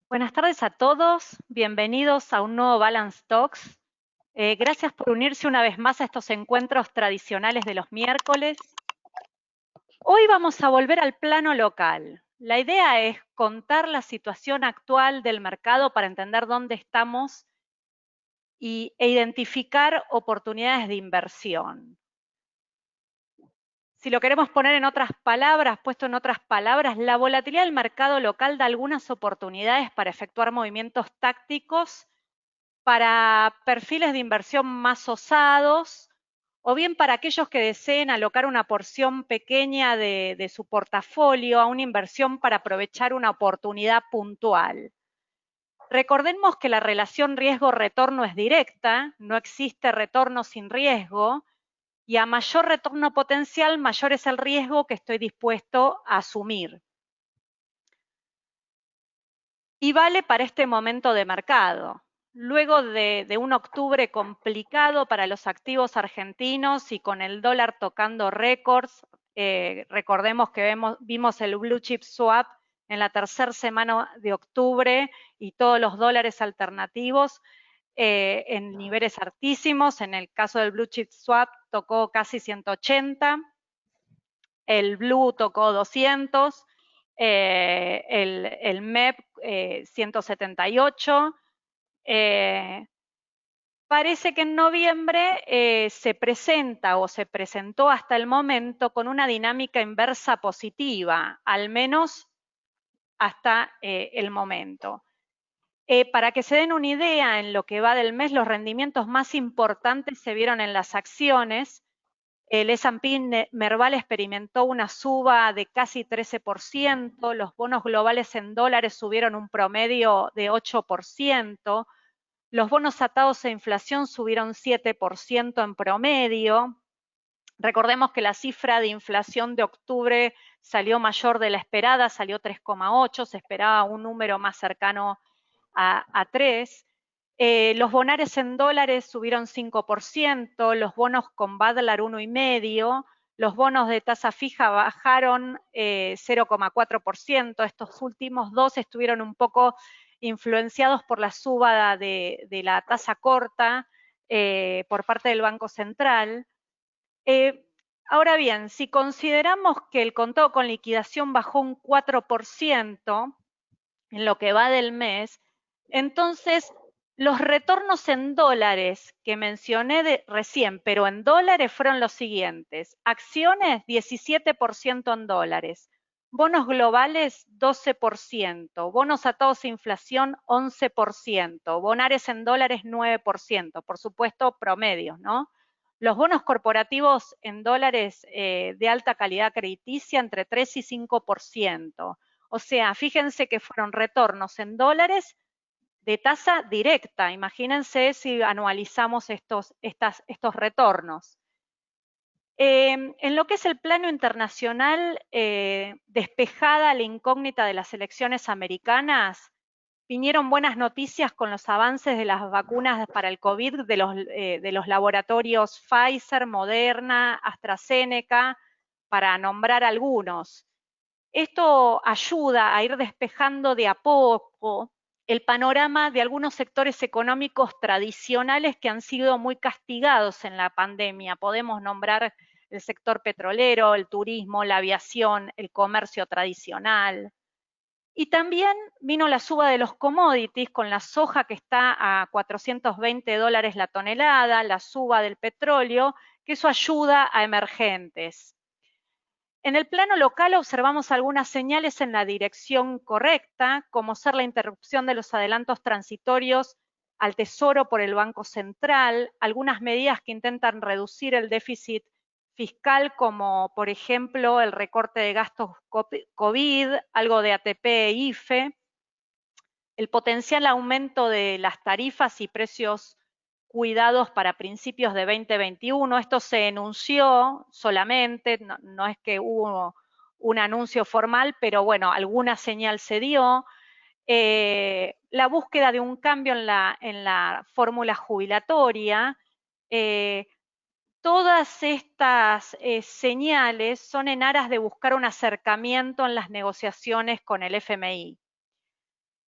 Buenas tardes a todos, bienvenidos a un nuevo Balance Talks. Gracias por unirse una vez más a estos encuentros tradicionales de los miércoles. Hoy vamos a volver al plano local. La idea es contar la situación actual del mercado para entender dónde estamos e identificar oportunidades de inversión. Si lo queremos poner en otras palabras, puesto en otras palabras, la volatilidad del mercado local da algunas oportunidades para efectuar movimientos tácticos para perfiles de inversión más osados o bien para aquellos que deseen alocar una porción pequeña de su portafolio a una inversión para aprovechar una oportunidad puntual. Recordemos que la relación riesgo-retorno es directa, no existe retorno sin riesgo, y a mayor retorno potencial, mayor es el riesgo que estoy dispuesto a asumir. Y vale para este momento de mercado. Luego de un octubre complicado para los activos argentinos y con el dólar tocando récords, recordemos que vimos el Blue Chip Swap en la tercera semana de octubre y todos los dólares alternativos en niveles altísimos. En el caso del Blue Chip Swap tocó casi 180, el Blue tocó 200, el MEP 178. Parece que en noviembre se presenta o se presentó hasta el momento con una dinámica inversa positiva, al menos hasta el momento. Para que se den una idea en lo que va del mes, los rendimientos más importantes se vieron en las acciones. El S&P Merval experimentó una suba de casi 13%, los bonos globales en dólares subieron un promedio de 8%, los bonos atados a inflación subieron 7% en promedio. Recordemos que la cifra de inflación de octubre salió mayor de la esperada, salió 3,8, se esperaba un número más cercano a 3. Los bonares en dólares subieron 5%, los bonos con Badlar 1,5%, los bonos de tasa fija bajaron 0,4%, estos últimos dos estuvieron un poco influenciados por la suba de la tasa corta por parte del Banco Central. Ahora bien, si consideramos que el contado con liquidación bajó un 4% en lo que va del mes, entonces los retornos en dólares que mencioné recién, pero en dólares fueron los siguientes. Acciones, 17% en dólares. Bonos globales, 12%. Bonos atados a inflación, 11%. Bonares en dólares, 9%. Por supuesto, promedios, ¿no? Los bonos corporativos en dólares de alta calidad crediticia, entre 3 y 5%. O sea, fíjense que fueron retornos en dólares de tasa directa. Imagínense si anualizamos estos retornos. En lo que es el plano internacional, despejada la incógnita de las elecciones americanas, vinieron buenas noticias con los avances de las vacunas para el COVID de los laboratorios Pfizer, Moderna, AstraZeneca, para nombrar algunos. Esto ayuda a ir despejando de a poco el panorama de algunos sectores económicos tradicionales que han sido muy castigados en la pandemia. Podemos nombrar el sector petrolero, el turismo, la aviación, el comercio tradicional. Y también vino la suba de los commodities con la soja que está a 420 dólares la tonelada, la suba del petróleo, que eso ayuda a emergentes. En el plano local observamos algunas señales en la dirección correcta, como ser la interrupción de los adelantos transitorios al Tesoro por el Banco Central, algunas medidas que intentan reducir el déficit fiscal, como por ejemplo el recorte de gastos COVID, algo de ATP e IFE, el potencial aumento de las tarifas y precios cuidados para principios de 2021. Esto se enunció solamente, no es que hubo un anuncio formal, pero bueno, alguna señal se dio. La búsqueda de un cambio en la fórmula jubilatoria. Todas estas señales son en aras de buscar un acercamiento en las negociaciones con el FMI.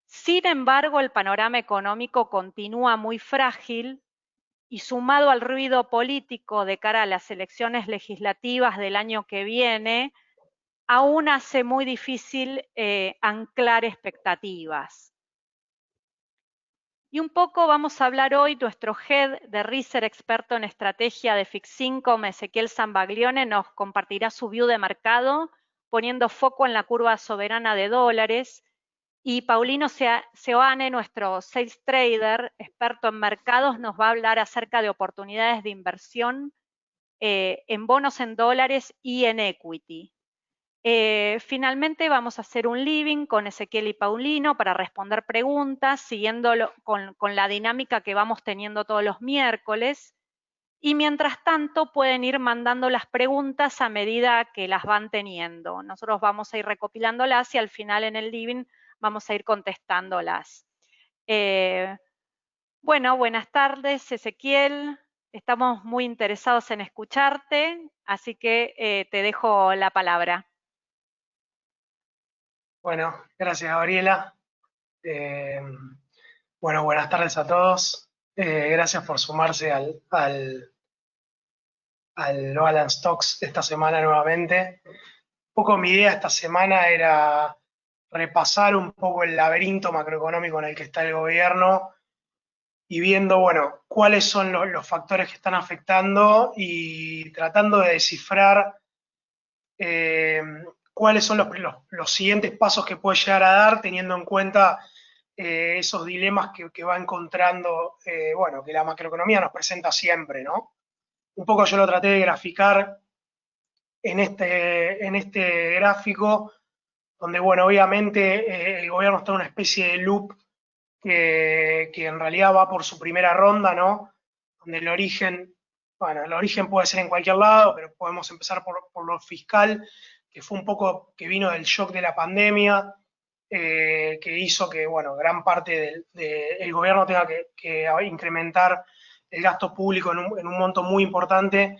Sin embargo, el panorama económico continúa muy frágil y sumado al ruido político de cara a las elecciones legislativas del año que viene, aún hace muy difícil anclar expectativas. Y un poco vamos a hablar hoy, nuestro Head de Research experto en estrategia de Fixed Income, Ezequiel Zambaglione, nos compartirá su view de mercado, poniendo foco en la curva soberana de dólares. Y Paulino Seoane, nuestro sales trader, experto en mercados, nos va a hablar acerca de oportunidades de inversión en bonos en dólares y en equity. Finalmente vamos a hacer un living con Ezequiel y Paulino para responder preguntas, siguiendo con la dinámica que vamos teniendo todos los miércoles. Y mientras tanto pueden ir mandando las preguntas a medida que las van teniendo. Nosotros vamos a ir recopilándolas y al final en el living vamos a ir contestándolas. Bueno, buenas tardes, Ezequiel. Estamos muy interesados en escucharte, así que te dejo la palabra. Bueno, gracias Gabriela. Bueno, buenas tardes a todos. Gracias por sumarse al Balance Talks esta semana nuevamente. Un poco mi idea esta semana era repasar un poco el laberinto macroeconómico en el que está el gobierno y viendo, bueno, cuáles son los factores que están afectando y tratando de descifrar cuáles son los siguientes pasos que puede llegar a dar teniendo en cuenta esos dilemas que va encontrando, bueno, que la macroeconomía nos presenta siempre, ¿no? Un poco yo lo traté de graficar en este gráfico, donde, bueno, obviamente el gobierno está en una especie de loop que en realidad va por su primera ronda, ¿no? Donde el origen, bueno, el origen puede ser en cualquier lado, pero podemos empezar por lo fiscal, que fue un poco que vino del shock de la pandemia, que hizo que, bueno, gran parte del gobierno tenga que incrementar el gasto público en un monto muy importante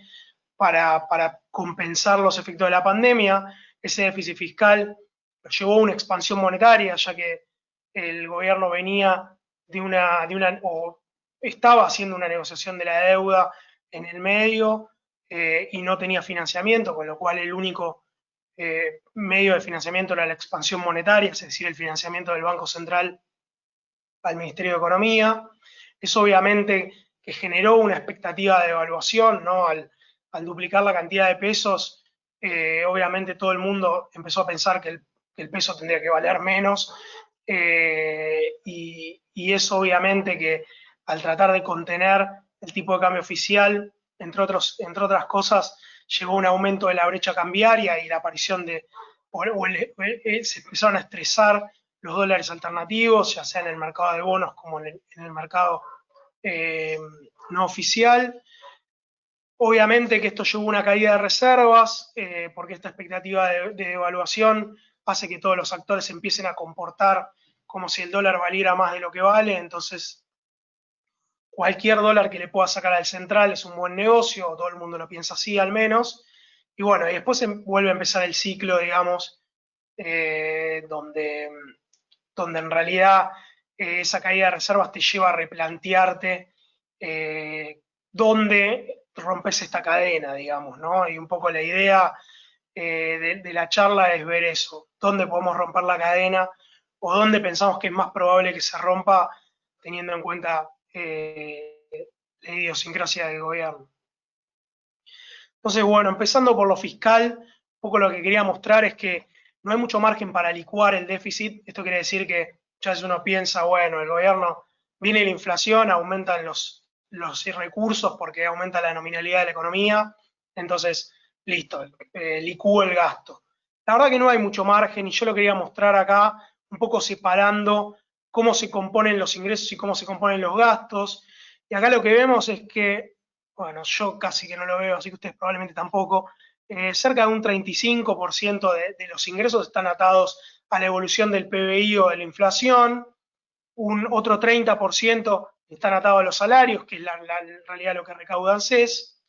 para compensar los efectos de la pandemia. Ese déficit fiscal lo llevó a una expansión monetaria, ya que el gobierno venía o estaba haciendo una negociación de la deuda en el medio y no tenía financiamiento, con lo cual el único medio de financiamiento era la expansión monetaria, es decir, el financiamiento del Banco Central al Ministerio de Economía. Eso obviamente que generó una expectativa de devaluación, ¿no? Al duplicar la cantidad de pesos, obviamente todo el mundo empezó a pensar que el peso tendría que valer menos, y eso obviamente que al tratar de contener el tipo de cambio oficial, entre otras cosas, llegó a un aumento de la brecha cambiaria y la aparición se empezaron a estresar los dólares alternativos, ya sea en el mercado de bonos como en el mercado no oficial. Obviamente que esto llevó a una caída de reservas, porque esta expectativa de devaluación hace que todos los actores empiecen a comportar como si el dólar valiera más de lo que vale, entonces cualquier dólar que le pueda sacar al central es un buen negocio, o todo el mundo lo piensa así al menos, y bueno, y después vuelve a empezar el ciclo, digamos, donde en realidad esa caída de reservas te lleva a replantearte dónde rompes esta cadena, digamos, ¿no? Y un poco la idea de la charla es ver eso, dónde podemos romper la cadena o dónde pensamos que es más probable que se rompa teniendo en cuenta la idiosincrasia del gobierno. Entonces, bueno, empezando por lo fiscal, un poco lo que quería mostrar es que no hay mucho margen para licuar el déficit. Esto quiere decir que ya si uno piensa, bueno, el gobierno, viene la inflación, aumentan los recursos porque aumenta la nominalidad de la economía, entonces, listo, licúo el gasto. La verdad que no hay mucho margen y yo lo quería mostrar acá, un poco separando cómo se componen los ingresos y cómo se componen los gastos. Y acá lo que vemos es que, bueno, yo casi que no lo veo, así que ustedes probablemente tampoco, cerca de un 35% de los ingresos están atados a la evolución del PBI o de la inflación, un otro 30% están atados a los salarios, que es en realidad lo que recaudan CES,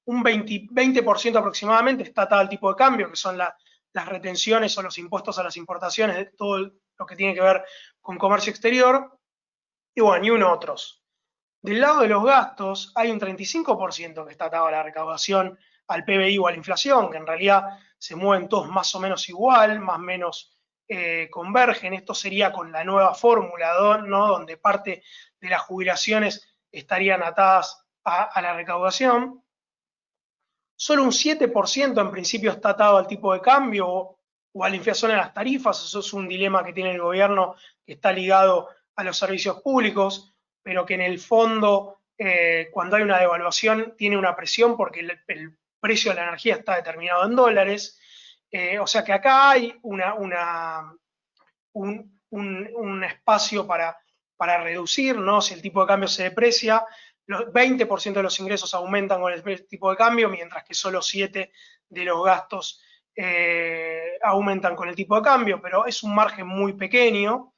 un 20% aproximadamente está atado al tipo de cambio, que son las retenciones o los impuestos a las importaciones, de todo lo que tiene que ver con comercio exterior, y bueno, y uno otros. Del lado de los gastos, hay un 35% que está atado a la recaudación, al PBI o a la inflación, que en realidad se mueven todos más o menos igual, más o menos convergen. Esto sería con la nueva fórmula, ¿no? Donde parte de las jubilaciones estarían atadas a la recaudación. Solo un 7% en principio está atado al tipo de cambio o a la inflación en las tarifas. Eso es un dilema que tiene el gobierno, que está ligado a los servicios públicos, pero que en el fondo, cuando hay una devaluación, tiene una presión porque el precio de la energía está determinado en dólares. O sea que acá hay un espacio para reducir, ¿no? Si el tipo de cambio se deprecia, los 20% de los ingresos aumentan con el tipo de cambio, mientras que solo 7% de los gastos aumentan con el tipo de cambio, pero es un margen muy pequeño.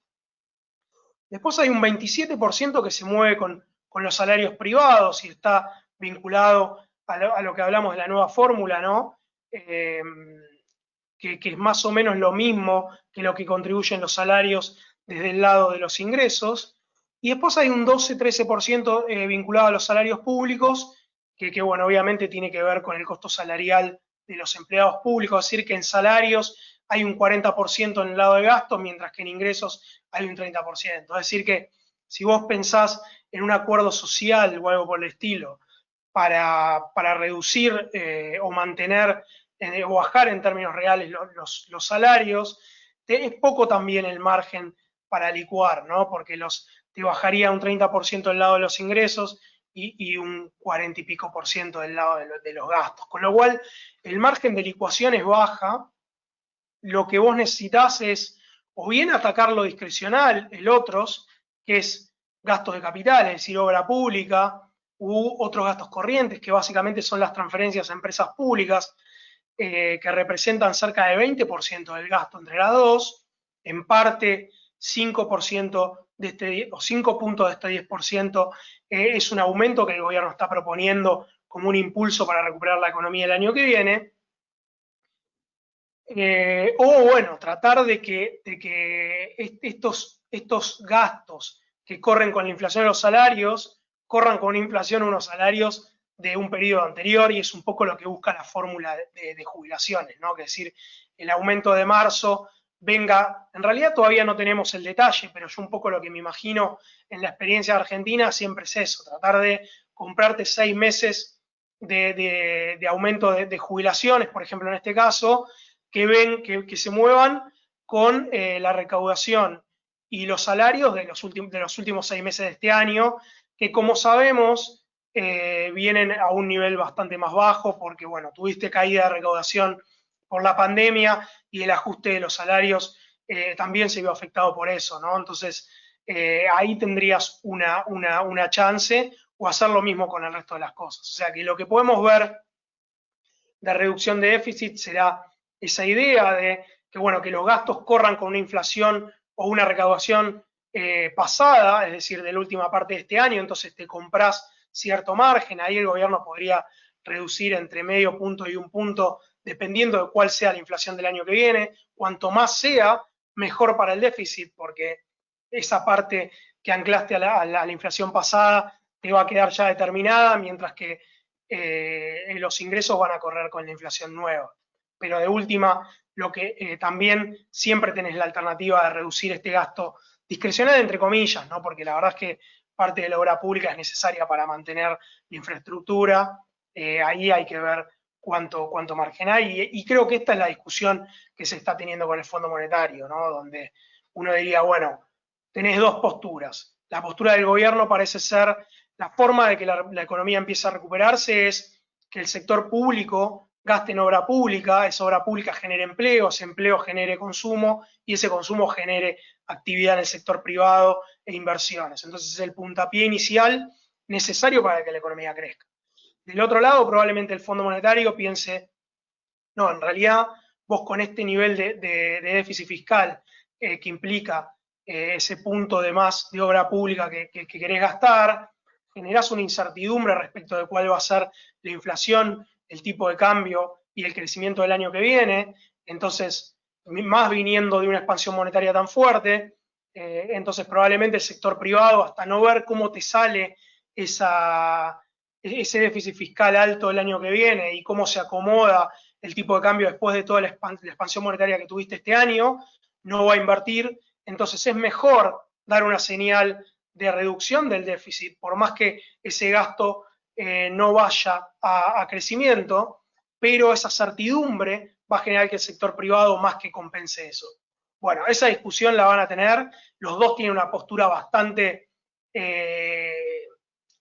Después hay un 27% que se mueve con los salarios privados y está vinculado a lo que hablamos de la nueva fórmula, ¿no? Que es más o menos lo mismo que lo que contribuyen los salarios desde el lado de los ingresos. Y después hay un 12-13% vinculado a los salarios públicos, que, bueno, obviamente tiene que ver con el costo salarial de los empleados públicos, es decir, que en salarios hay un 40% en el lado de gastos, mientras que en ingresos hay un 30%. Es decir, que si vos pensás en un acuerdo social o algo por el estilo, para reducir o mantener o bajar en términos reales los salarios, es poco también el margen para licuar, ¿no? Porque te bajaría un 30% del lado de los ingresos y un 40 y pico por ciento del lado de los gastos. Con lo cual, el margen de licuación es baja. Lo que vos necesitas es o bien atacar lo discrecional, el otros, que es gastos de capital, es decir, obra pública, u otros gastos corrientes, que básicamente son las transferencias a empresas públicas, que representan cerca de 20% del gasto entre las dos, en parte 5% de o 5 puntos de este 10% es un aumento que el gobierno está proponiendo como un impulso para recuperar la economía el año que viene. O bueno, tratar de que estos gastos que corren con la inflación de los salarios, corran con una inflación unos salarios de un periodo anterior, y es un poco lo que busca la fórmula de jubilaciones, ¿no? Que es decir, el aumento de marzo venga, en realidad todavía no tenemos el detalle, pero yo un poco lo que me imagino en la experiencia de Argentina siempre es eso, tratar de comprarte 6 meses de aumento de jubilaciones, por ejemplo, en este caso, que se muevan con la recaudación y los salarios de los últimos 6 meses de este año, que como sabemos vienen a un nivel bastante más bajo porque, bueno, tuviste caída de recaudación por la pandemia y el ajuste de los salarios también se vio afectado por eso, ¿no? Entonces, ahí tendrías una chance, o hacer lo mismo con el resto de las cosas. O sea que lo que podemos ver de reducción de déficit será esa idea de que, bueno, que los gastos corran con una inflación o una recaudación pasada, es decir, de la última parte de este año, entonces te compras cierto margen, ahí el gobierno podría reducir entre medio punto y un punto, dependiendo de cuál sea la inflación del año que viene. Cuanto más sea, mejor para el déficit, porque esa parte que anclaste a la inflación pasada te va a quedar ya determinada, mientras que los ingresos van a correr con la inflación nueva. Pero de última, lo que también siempre tenés la alternativa de reducir este gasto discrecional, entre comillas, ¿no? Porque la verdad es que parte de la obra pública es necesaria para mantener la infraestructura. Ahí hay que ver cuánto margen hay, y creo que esta es la discusión que se está teniendo con el Fondo Monetario, ¿no? Donde uno diría, bueno, tenés dos posturas. La postura del gobierno parece ser la forma de que la economía empiece a recuperarse es que el sector público gaste en obra pública, esa obra pública genere empleo, ese empleo genere consumo y ese consumo genere actividad en el sector privado e inversiones. Entonces es el puntapié inicial necesario para que la economía crezca. Del otro lado, probablemente el Fondo Monetario piense, no, en realidad vos con este nivel de déficit fiscal que implica ese punto de más de obra pública que querés gastar, generás una incertidumbre respecto de cuál va a ser la inflación, el tipo de cambio y el crecimiento del año que viene. Entonces, más viniendo de una expansión monetaria tan fuerte, Entonces probablemente el sector privado, hasta no ver cómo te sale ese déficit fiscal alto el año que viene y cómo se acomoda el tipo de cambio después de toda la expansión monetaria que tuviste este año, no va a invertir. Entonces es mejor dar una señal de reducción del déficit, por más que ese gasto no vaya a crecimiento, pero esa certidumbre va a generar que el sector privado más que compense eso. Bueno, esa discusión la van a tener, los dos tienen una postura bastante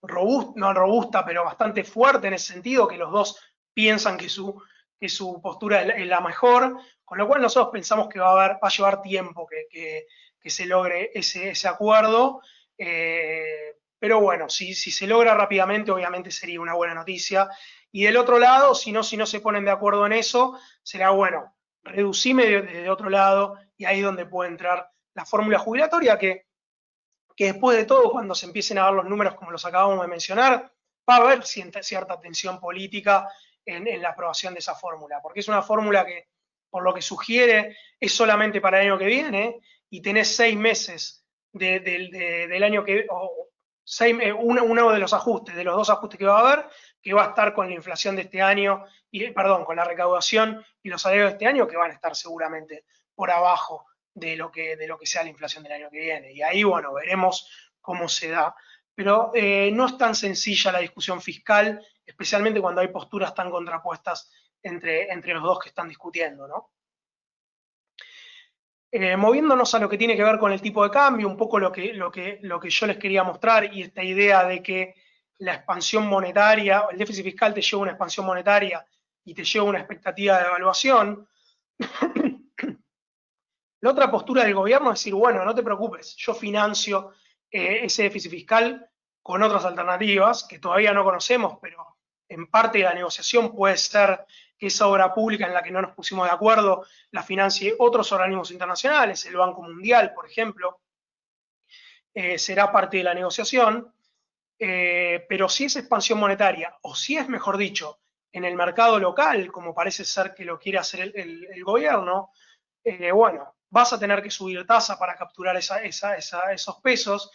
robusta, no robusta, pero bastante fuerte en ese sentido, que los dos piensan que su postura es la mejor, con lo cual nosotros pensamos que va a llevar tiempo que se logre ese acuerdo, pero bueno, si se logra rápidamente, obviamente sería una buena noticia. Y del otro lado, si no se ponen de acuerdo en eso, será bueno, reducime desde otro lado, y ahí es donde puede entrar la fórmula jubilatoria, que después de todo, cuando se empiecen a ver los números como los acabamos de mencionar, va a haber cierta tensión política en la aprobación de esa fórmula, porque es una fórmula que, por lo que sugiere, es solamente para el año que viene, y tenés 6 meses del año que, uno de los ajustes, de los dos ajustes que va a haber, que va a estar con la inflación de este año, con la recaudación y los salarios de este año, que van a estar seguramente por abajo de lo que sea la inflación del año que viene. Y ahí, bueno, veremos cómo se da. Pero no es tan sencilla la discusión fiscal, especialmente cuando hay posturas tan contrapuestas entre los dos que están discutiendo, ¿no? Moviéndonos a lo que tiene que ver con el tipo de cambio, un poco lo que yo les quería mostrar, y esta idea de que la expansión monetaria, el déficit fiscal te lleva a una expansión monetaria y te lleva a una expectativa de devaluación. La otra postura del gobierno es decir, bueno, no te preocupes, yo financio ese déficit fiscal con otras alternativas que todavía no conocemos, pero en parte de la negociación puede ser que esa obra pública en la que no nos pusimos de acuerdo la financie otros organismos internacionales, el Banco Mundial, por ejemplo, será parte de la negociación, pero si es expansión monetaria, o si es, mejor dicho, en el mercado local, como parece ser que lo quiere hacer el gobierno, bueno, vas a tener que subir tasa para capturar esos pesos,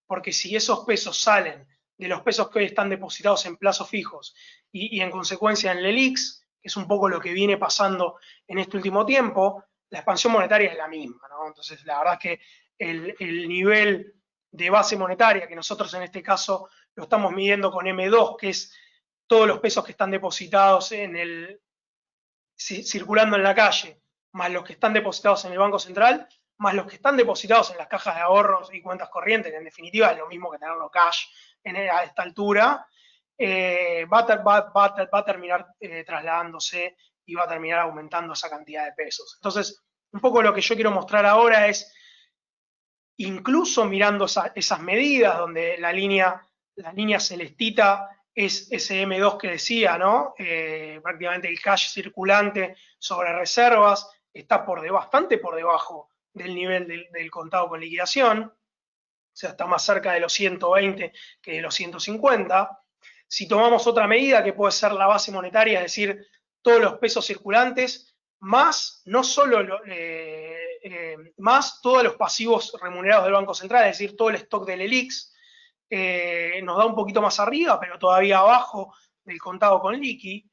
porque si esos pesos salen de los pesos que hoy están depositados en plazos fijos y en consecuencia en el ELIX, que es un poco lo que viene pasando en este último tiempo, la expansión monetaria es la misma, ¿no? Entonces, la verdad es que el nivel de base monetaria, que nosotros en este caso lo estamos midiendo con M2, que es todos los pesos que están depositados circulando en la calle, más los que están depositados en el Banco Central, más los que están depositados en las cajas de ahorros y cuentas corrientes, que en definitiva es lo mismo que tenerlo cash a esta altura, va a terminar trasladándose y va a terminar aumentando esa cantidad de pesos. Entonces, un poco lo que yo quiero mostrar ahora es, incluso mirando esas medidas, donde la línea celestita es ese M2 que decía, ¿no? Prácticamente el cash circulante sobre reservas está bastante por debajo del nivel del contado con liquidación, o sea, está más cerca de los 120 que de los 150. Si tomamos otra medida que puede ser la base monetaria, es decir, todos los pesos circulantes, más no solo más todos los pasivos remunerados del Banco Central, es decir, todo el stock del ELIX, nos da un poquito más arriba, pero todavía abajo del contado con liqui.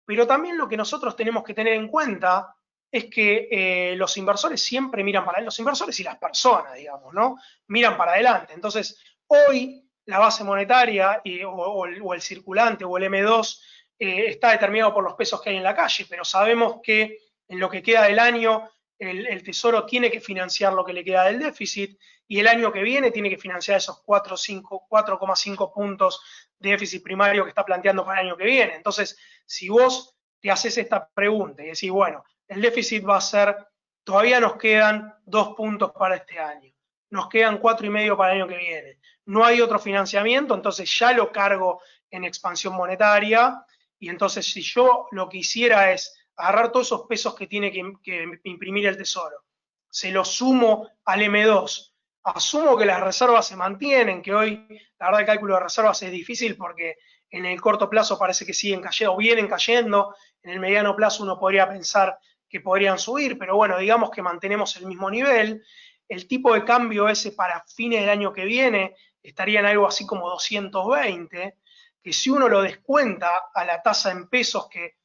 Pero también lo que nosotros tenemos que tener en cuenta es que los inversores siempre miran para adelante, los inversores y las personas, digamos, ¿no? Miran para adelante. Entonces, hoy la base monetaria o el circulante o el M2 está determinado por los pesos que hay en la calle, pero sabemos que en lo que queda del año el Tesoro tiene que financiar lo que le queda del déficit, y el año que viene tiene que financiar esos 4,5 puntos de déficit primario que está planteando para el año que viene. Entonces, si vos te haces esta pregunta y decís, bueno, el déficit va a ser, todavía nos quedan 2 puntos para este año, nos quedan 4,5 para el año que viene, no hay otro financiamiento, entonces ya lo cargo en expansión monetaria, y entonces si yo lo que hiciera es agarrar todos esos pesos que tiene que imprimir el Tesoro, se los sumo al M2, asumo que las reservas se mantienen, que hoy la verdad el cálculo de reservas es difícil porque en el corto plazo parece que siguen cayendo o vienen cayendo, en el mediano plazo uno podría pensar que podrían subir, pero bueno, digamos que mantenemos el mismo nivel. el tipo de cambio ese para fines del año que viene estaría en algo así como 220, que si uno lo descuenta a la tasa en pesos que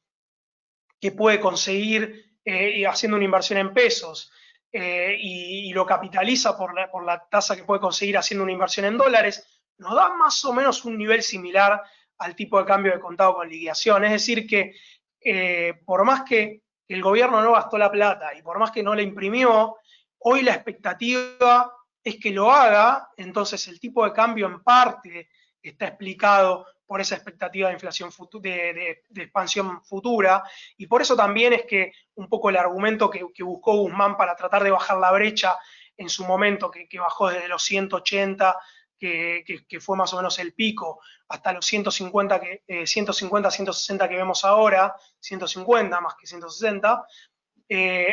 puede conseguir haciendo una inversión en pesos y lo capitaliza por la tasa que puede conseguir haciendo una inversión en dólares, nos da más o menos un nivel similar al tipo de cambio de contado con liquidación. Es decir, que por más que el gobierno no gastó la plata y por más que no la imprimió, hoy la expectativa es que lo haga, entonces el tipo de cambio en parte está explicado por esa expectativa de inflación de expansión futura, y por eso también es que un poco el argumento que buscó Guzmán para tratar de bajar la brecha en su momento, que bajó desde los 180, que fue más o menos el pico, hasta los 150, 160 que vemos ahora, 150 más que 160,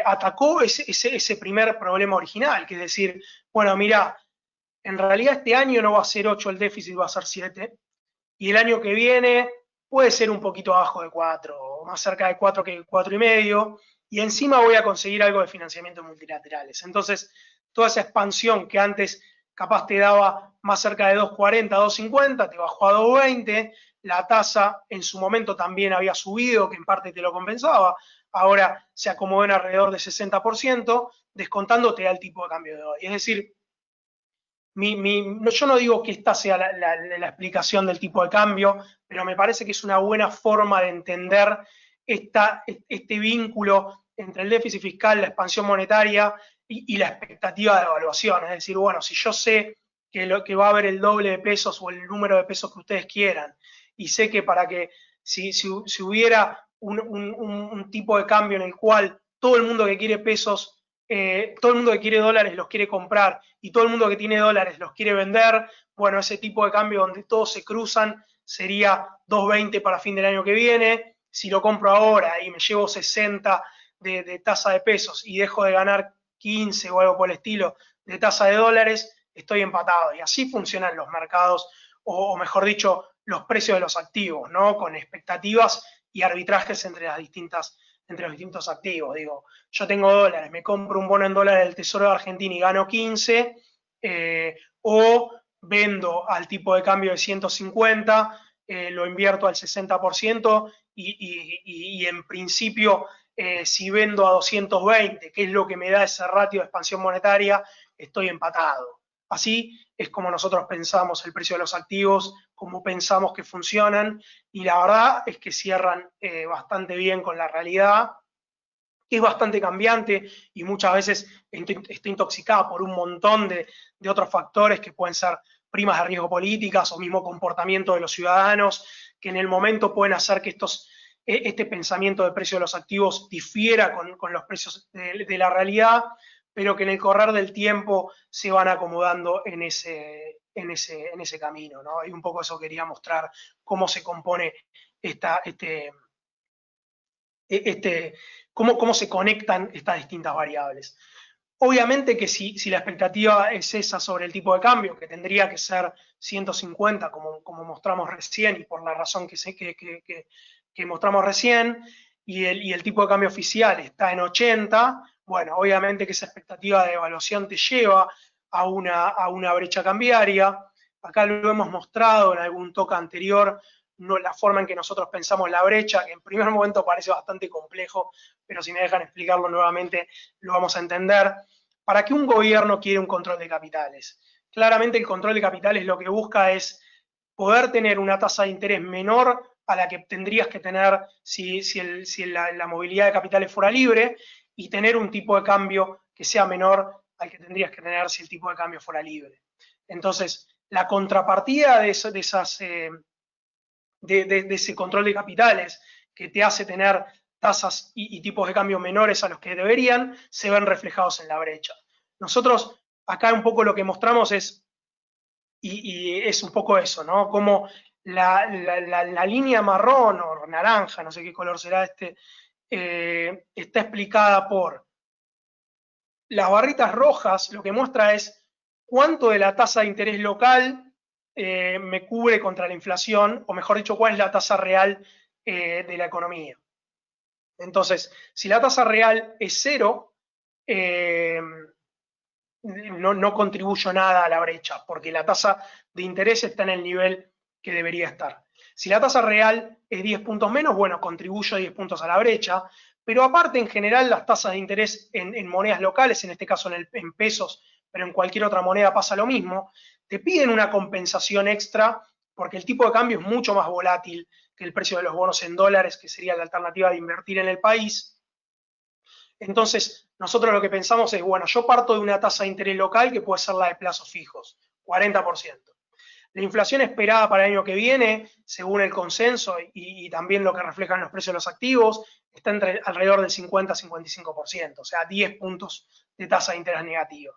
atacó ese primer problema original, que es decir, bueno, mira, en realidad este año no va a ser 8 el déficit, va a ser 7, y el año que viene puede ser un poquito abajo de 4, más cerca de 4 que 4,5, y encima voy a conseguir algo de financiamiento multilaterales. Entonces, toda esa expansión que antes capaz te daba más cerca de 2,40, 2,50, te bajó a 2,20, la tasa en su momento también había subido, que en parte te lo compensaba, ahora se acomodó en alrededor de 60%, descontándote al tipo de cambio de hoy. Es decir, yo no digo que esta sea la explicación del tipo de cambio, pero me parece que es una buena forma de entender este vínculo entre el déficit fiscal, la expansión monetaria y la expectativa de evaluación. Es decir, bueno, si yo sé que va a haber el doble de pesos o el número de pesos que ustedes quieran, y sé que para que si hubiera un tipo de cambio en el cual todo el mundo que quiere pesos, todo el mundo que quiere dólares los quiere comprar y todo el mundo que tiene dólares los quiere vender, bueno, ese tipo de cambio donde todos se cruzan sería 2,20 para fin del año que viene. Si lo compro ahora y me llevo 60 de tasa de pesos y dejo de ganar 15 o algo por el estilo de tasa de dólares, estoy empatado. Y así funcionan los mercados, o mejor dicho, los precios de los activos, ¿no? Con expectativas y arbitrajes entre los distintos activos. Digo, yo tengo dólares, me compro un bono en dólares del Tesoro de Argentina y gano 15, o vendo al tipo de cambio de 150, lo invierto al 60% y en principio, si vendo a 220, que es lo que me da ese ratio de expansión monetaria, estoy empatado. Así es como nosotros pensamos el precio de los activos, como pensamos que funcionan, y la verdad es que cierran bastante bien con la realidad, que es bastante cambiante y muchas veces está intoxicada por un montón de otros factores que pueden ser primas de riesgo políticas o mismo comportamiento de los ciudadanos, que en el momento pueden hacer que este pensamiento de precio de los activos difiera con los precios de la realidad, pero que en el correr del tiempo se van acomodando en ese camino, ¿no? Y un poco eso quería mostrar, cómo se compone este, cómo se conectan estas distintas variables. Obviamente que si la expectativa es esa sobre el tipo de cambio, que tendría que ser 150, como mostramos recién, y por la razón que mostramos recién, y el tipo de cambio oficial está en 80, bueno, obviamente que esa expectativa de evaluación te lleva a una brecha cambiaria. Acá lo hemos mostrado en algún toque anterior, no, la forma en que nosotros pensamos la brecha, que en primer momento parece bastante complejo, pero si me dejan explicarlo nuevamente, lo vamos a entender. ¿Para qué un gobierno quiere un control de capitales? Claramente el control de capitales lo que busca es poder tener una tasa de interés menor a la que tendrías que tener si la movilidad de capitales fuera libre, y tener un tipo de cambio que sea menor al que tendrías que tener si el tipo de cambio fuera libre. Entonces, la contrapartida de ese control de capitales, que te hace tener tasas y tipos de cambio menores a los que deberían, se ven reflejados en la brecha. Nosotros acá un poco lo que mostramos es, y es un poco eso, ¿no? Como la línea marrón o naranja, no sé qué color será está explicada por las barritas rojas. Lo que muestra es cuánto de la tasa de interés local me cubre contra la inflación, o mejor dicho, cuál es la tasa real de la economía. Entonces, si la tasa real es 0, no contribuyo nada a la brecha, porque la tasa de interés está en el nivel que debería estar. Si la tasa real es 10 puntos menos, bueno, contribuyo 10 puntos a la brecha, pero aparte, en general, las tasas de interés en monedas locales, en este caso en pesos, pero en cualquier otra moneda pasa lo mismo, te piden una compensación extra porque el tipo de cambio es mucho más volátil que el precio de los bonos en dólares, que sería la alternativa de invertir en el país. Entonces, nosotros lo que pensamos es, bueno, yo parto de una tasa de interés local que puede ser la de plazos fijos, 40%. La inflación esperada para el año que viene, según el consenso y también lo que reflejan los precios de los activos, está alrededor del 50-55%, o sea, 10 puntos de tasa de interés negativa.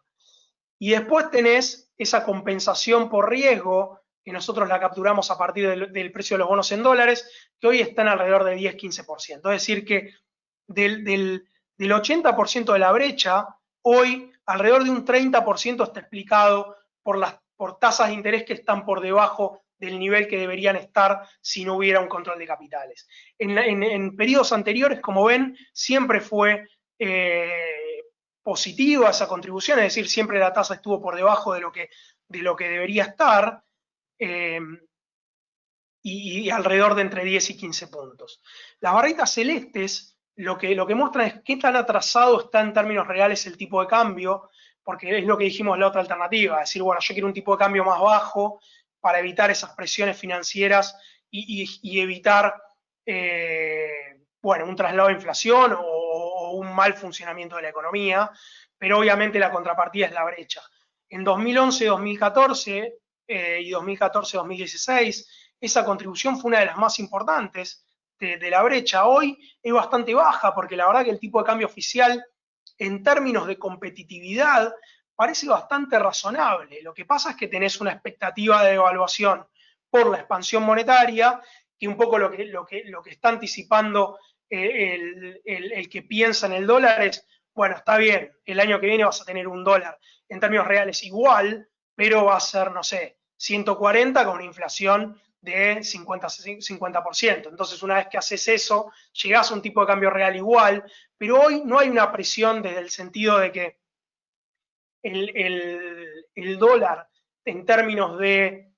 Y después tenés esa compensación por riesgo, que nosotros la capturamos a partir del precio de los bonos en dólares, que hoy están alrededor de 10-15%. Es decir, que del 80% de la brecha, hoy alrededor de un 30% está explicado por tasas de interés que están por debajo del nivel que deberían estar si no hubiera un control de capitales. En periodos anteriores, como ven, siempre fue positiva esa contribución, es decir, siempre la tasa estuvo por debajo de lo que debería estar, y alrededor de entre 10 y 15 puntos. Las barritas celestes lo que muestran es qué tan atrasado está en términos reales el tipo de cambio, porque es lo que dijimos la otra alternativa, es decir, bueno, yo quiero un tipo de cambio más bajo para evitar esas presiones financieras y evitar, bueno, un traslado de inflación o un mal funcionamiento de la economía, pero obviamente la contrapartida es la brecha. En 2011-2014 y 2014-2016, esa contribución fue una de las más importantes de la brecha. Hoy es bastante baja porque la verdad que el tipo de cambio oficial en términos de competitividad parece bastante razonable. Lo que pasa es que tenés una expectativa de devaluación por la expansión monetaria, que un poco lo que está anticipando el que piensa en el dólar es, bueno, está bien, el año que viene vas a tener un dólar en términos reales igual, pero va a ser, no sé, 140 con una inflación de 50%. Entonces, una vez que haces eso, llegás a un tipo de cambio real igual, pero hoy no hay una presión desde el sentido de que el dólar en términos de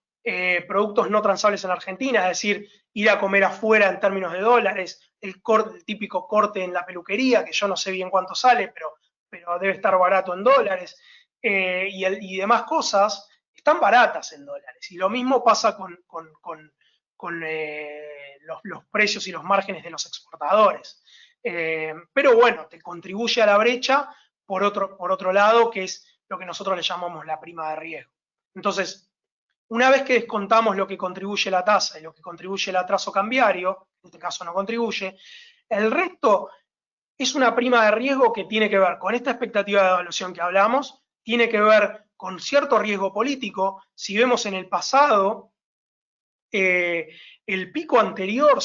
productos no transables en Argentina, es decir, ir a comer afuera en términos de dólares, el típico corte en la peluquería, que yo no sé bien cuánto sale, pero debe estar barato en dólares, y demás cosas, están baratas en dólares. Y lo mismo pasa con los precios y los márgenes de los exportadores. Pero bueno, te contribuye a la brecha por otro lado, que es lo que nosotros le llamamos la prima de riesgo. Entonces, una vez que descontamos lo que contribuye la tasa y lo que contribuye el atraso cambiario, en este caso no contribuye, el resto es una prima de riesgo que tiene que ver con esta expectativa de evaluación que hablamos, tiene que ver con cierto riesgo político. Si vemos en el pasado, el pico anterior,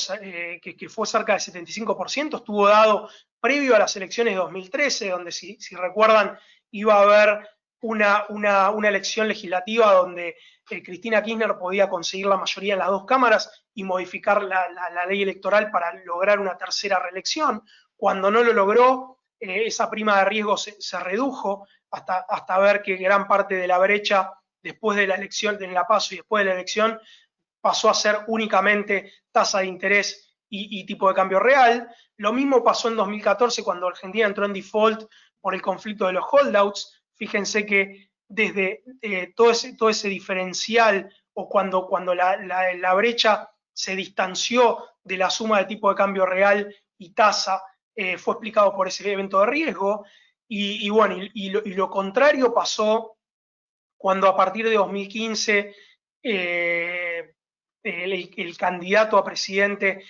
que fue cerca del 75%, estuvo dado previo a las elecciones de 2013, donde si recuerdan iba a haber una elección legislativa donde Cristina Kirchner podía conseguir la mayoría en las dos cámaras y modificar la ley electoral para lograr una tercera reelección. Cuando no lo logró, esa prima de riesgo se redujo hasta ver que gran parte de la brecha después de la elección, en la PASO y después de la elección, pasó a ser únicamente tasa de interés y tipo de cambio real. Lo mismo pasó en 2014 cuando Argentina entró en default por el conflicto de los holdouts. Fíjense que desde todo ese diferencial o cuando la brecha se distanció de la suma de tipo de cambio real y tasa, fue explicado por ese evento de riesgo. Y bueno, lo contrario pasó cuando a partir de 2015 el candidato a presidente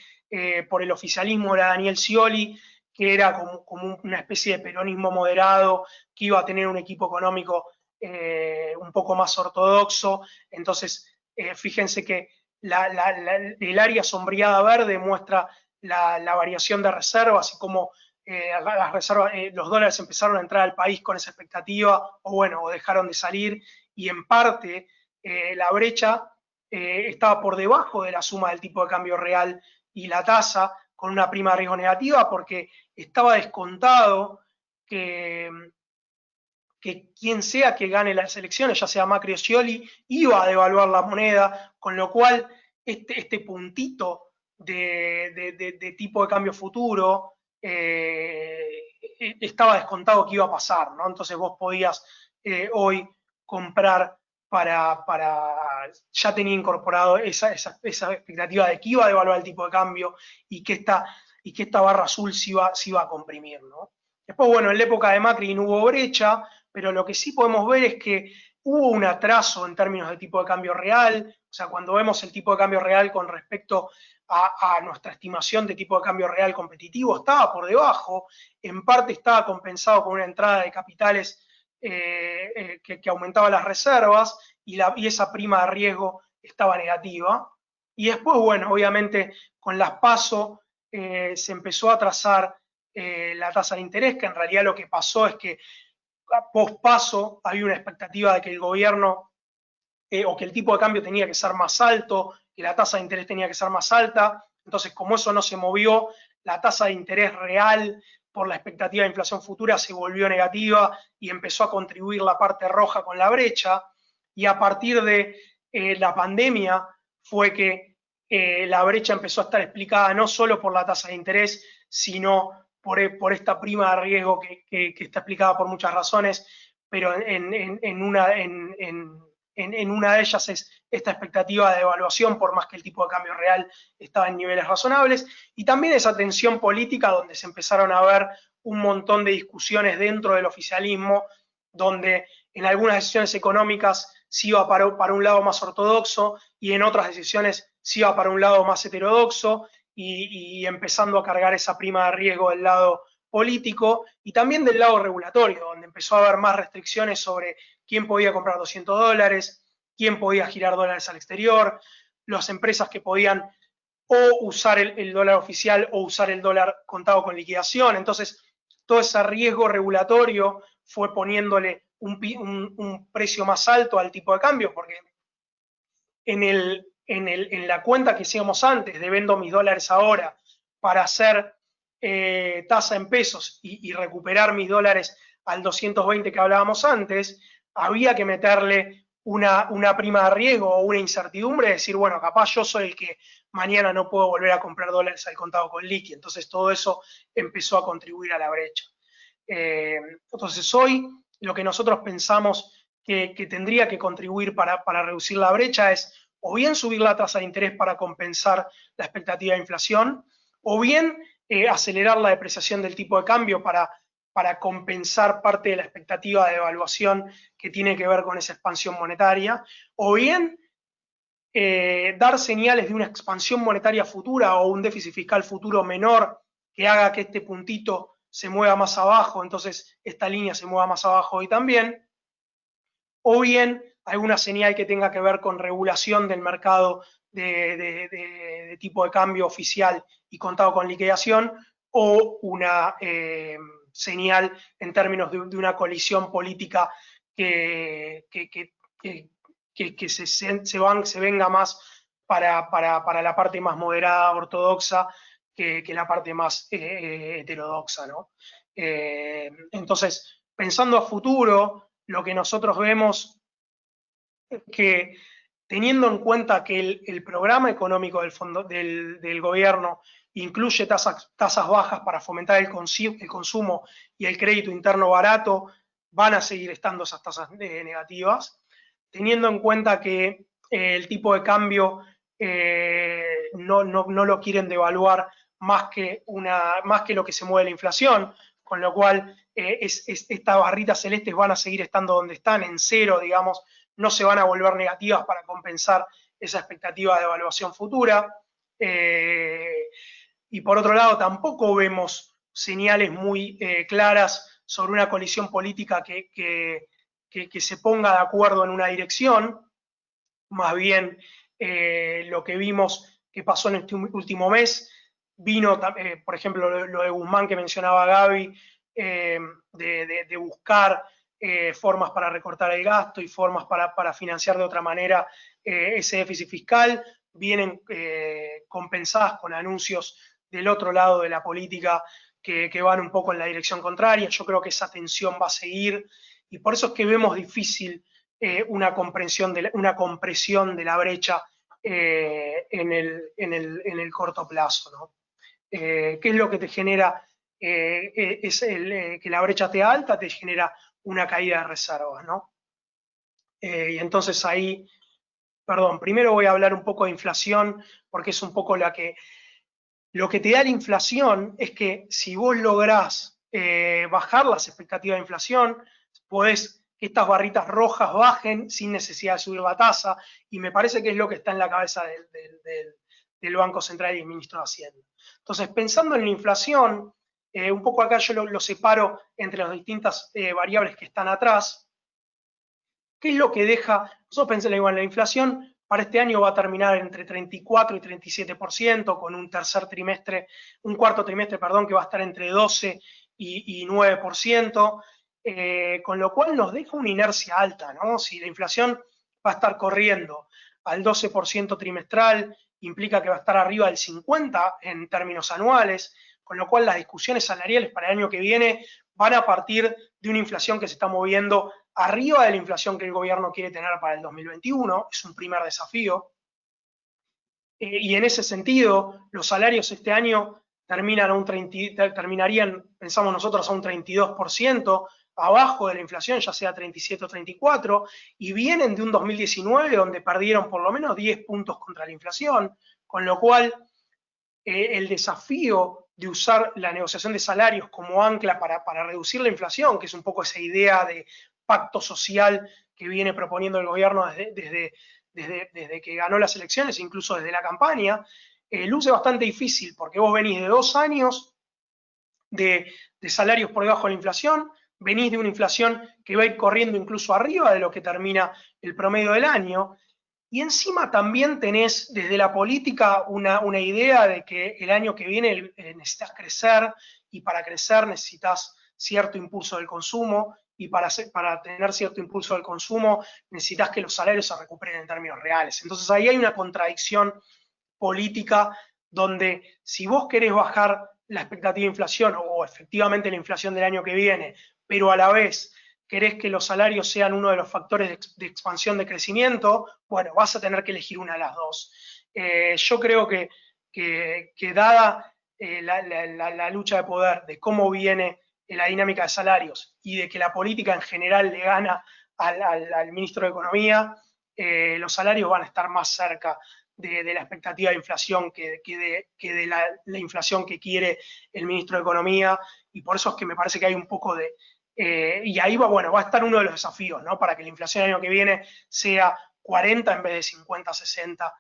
por el oficialismo era Daniel Scioli, que era como una especie de peronismo moderado, que iba a tener un equipo económico un poco más ortodoxo. Entonces, fíjense que el área sombreada verde muestra la variación de reservas y cómo las reservas, los dólares empezaron a entrar al país con esa expectativa, o dejaron de salir, y en parte la brecha estaba por debajo de la suma del tipo de cambio real y la tasa, con una prima de riesgo negativa, porque estaba descontado que que quien sea que gane las elecciones, ya sea Macri o Scioli, iba a devaluar la moneda, con lo cual este puntito de tipo de cambio futuro estaba descontado que iba a pasar, ¿no? Entonces vos podías hoy comprar ya tenía incorporado esa expectativa de que iba a devaluar el tipo de cambio y que esta barra azul se iba a comprimir, ¿no? Después, bueno, en la época de Macri no hubo brecha, pero lo que sí podemos ver es que hubo un atraso en términos de tipo de cambio real, o sea, cuando vemos el tipo de cambio real con respecto a nuestra estimación de tipo de cambio real competitivo, estaba por debajo, en parte estaba compensado con una entrada de capitales que aumentaba las reservas y esa prima de riesgo estaba negativa. Y después, bueno, obviamente con las PASO se empezó a trazar la tasa de interés, que en realidad lo que pasó es que post PASO había una expectativa de que el gobierno o que el tipo de cambio tenía que ser más alto, que la tasa de interés tenía que ser más alta. Entonces, como eso no se movió, la tasa de interés real por la expectativa de inflación futura se volvió negativa y empezó a contribuir la parte roja con la brecha. Y a partir de la pandemia fue que la brecha empezó a estar explicada no solo por la tasa de interés, sino por esta prima de riesgo que está explicada por muchas razones, pero en una de ellas es esta expectativa de devaluación, por más que el tipo de cambio real estaba en niveles razonables, y también esa tensión política donde se empezaron a ver un montón de discusiones dentro del oficialismo, donde en algunas decisiones económicas se iba para un lado más ortodoxo y en otras decisiones se iba para un lado más heterodoxo, y empezando a cargar esa prima de riesgo del lado político y también del lado regulatorio, donde empezó a haber más restricciones sobre quién podía comprar $200, quién podía girar dólares al exterior, las empresas que podían o usar el dólar oficial o usar el dólar contado con liquidación. Entonces, todo ese riesgo regulatorio fue poniéndole un precio más alto al tipo de cambio, porque en la cuenta que hacíamos antes de vendo mis dólares ahora para hacer tasa en pesos y recuperar mis dólares al 220 que hablábamos antes, había que meterle una prima de riesgo o una incertidumbre, de decir, bueno, capaz yo soy el que mañana no puedo volver a comprar dólares al contado con liqui. Entonces todo eso empezó a contribuir a la brecha. Entonces hoy lo que nosotros pensamos que tendría que contribuir para reducir la brecha es o bien subir la tasa de interés para compensar la expectativa de inflación, o bien acelerar la depreciación del tipo de cambio para compensar parte de la expectativa de devaluación que tiene que ver con esa expansión monetaria, o bien dar señales de una expansión monetaria futura o un déficit fiscal futuro menor que haga que este puntito se mueva más abajo, entonces esta línea se mueva más abajo hoy también, o bien alguna señal que tenga que ver con regulación del mercado de tipo de cambio oficial y contado con liquidación, o una señal en términos de una colisión política que se venga más para la parte más moderada, ortodoxa, que la parte más heterodoxa, ¿no? Entonces, pensando a futuro, lo que nosotros vemos es que teniendo en cuenta que el programa económico del gobierno incluye tasas bajas para fomentar el consumo y el crédito interno barato, van a seguir estando esas tasas negativas, teniendo en cuenta que el tipo de cambio no lo quieren devaluar más que lo que se mueve la inflación, con lo cual estas barritas celestes van a seguir estando donde están, en cero, digamos, no se van a volver negativas para compensar esa expectativa de evaluación futura. Y por otro lado, tampoco vemos señales muy claras sobre una colisión política que se ponga de acuerdo en una dirección. Más bien, lo que vimos que pasó en este último mes, vino, por ejemplo, lo de Guzmán que mencionaba Gaby, de buscar formas para recortar el gasto y formas para financiar de otra manera ese déficit fiscal, vienen compensadas con anuncios del otro lado de la política que van un poco en la dirección contraria. Yo creo que esa tensión va a seguir y por eso es que vemos difícil una compresión de la brecha en el corto plazo, ¿no? ¿Qué es lo que te genera? Que la brecha esté alta, te genera una caída de reservas, ¿no? Y entonces ahí, perdón, primero voy a hablar un poco de inflación, porque es un poco lo que te da la inflación es que si vos lográs bajar las expectativas de inflación, podés que estas barritas rojas bajen sin necesidad de subir la tasa, y me parece que es lo que está en la cabeza del Banco Central y del Ministro de Hacienda. Entonces, pensando en la inflación, un poco acá yo lo separo entre las distintas variables que están atrás. ¿Qué es lo que deja? Nosotros pensamos igual, la inflación para este año va a terminar entre 34 y 37%, con un cuarto trimestre, perdón, que va a estar entre 12 y 9%, con lo cual nos deja una inercia alta, ¿no? Si la inflación va a estar corriendo al 12% trimestral, implica que va a estar arriba del 50% en términos anuales, con lo cual las discusiones salariales para el año que viene van a partir de una inflación que se está moviendo arriba de la inflación que el gobierno quiere tener para el 2021, es un primer desafío. Y en ese sentido, los salarios este año terminarían, pensamos nosotros, a un 32%, abajo de la inflación, ya sea 37 o 34, y vienen de un 2019 donde perdieron por lo menos 10 puntos contra la inflación, con lo cual el desafío de usar la negociación de salarios como ancla para reducir la inflación, que es un poco esa idea de pacto social que viene proponiendo el gobierno desde que ganó las elecciones, incluso desde la campaña, luce bastante difícil, porque vos venís de 2 años de salarios por debajo de la inflación, venís de una inflación que va a ir corriendo incluso arriba de lo que termina el promedio del año, y encima también tenés desde la política una idea de que el año que viene necesitas crecer, y para crecer necesitas cierto impulso del consumo, y para tener cierto impulso del consumo necesitas que los salarios se recuperen en términos reales. Entonces ahí hay una contradicción política donde si vos querés bajar la expectativa de inflación o efectivamente la inflación del año que viene, pero a la vez querés que los salarios sean uno de los factores de expansión de crecimiento, bueno, vas a tener que elegir una de las dos. Yo creo que dada la lucha de poder, de cómo viene la dinámica de salarios y de que la política en general le gana al ministro de Economía, los salarios van a estar más cerca de la expectativa de inflación que de la inflación que quiere el ministro de Economía, y por eso es que me parece que hay un poco de... y ahí va a estar uno de los desafíos, ¿no? Para que la inflación el año que viene sea 40 en vez de 50, 60,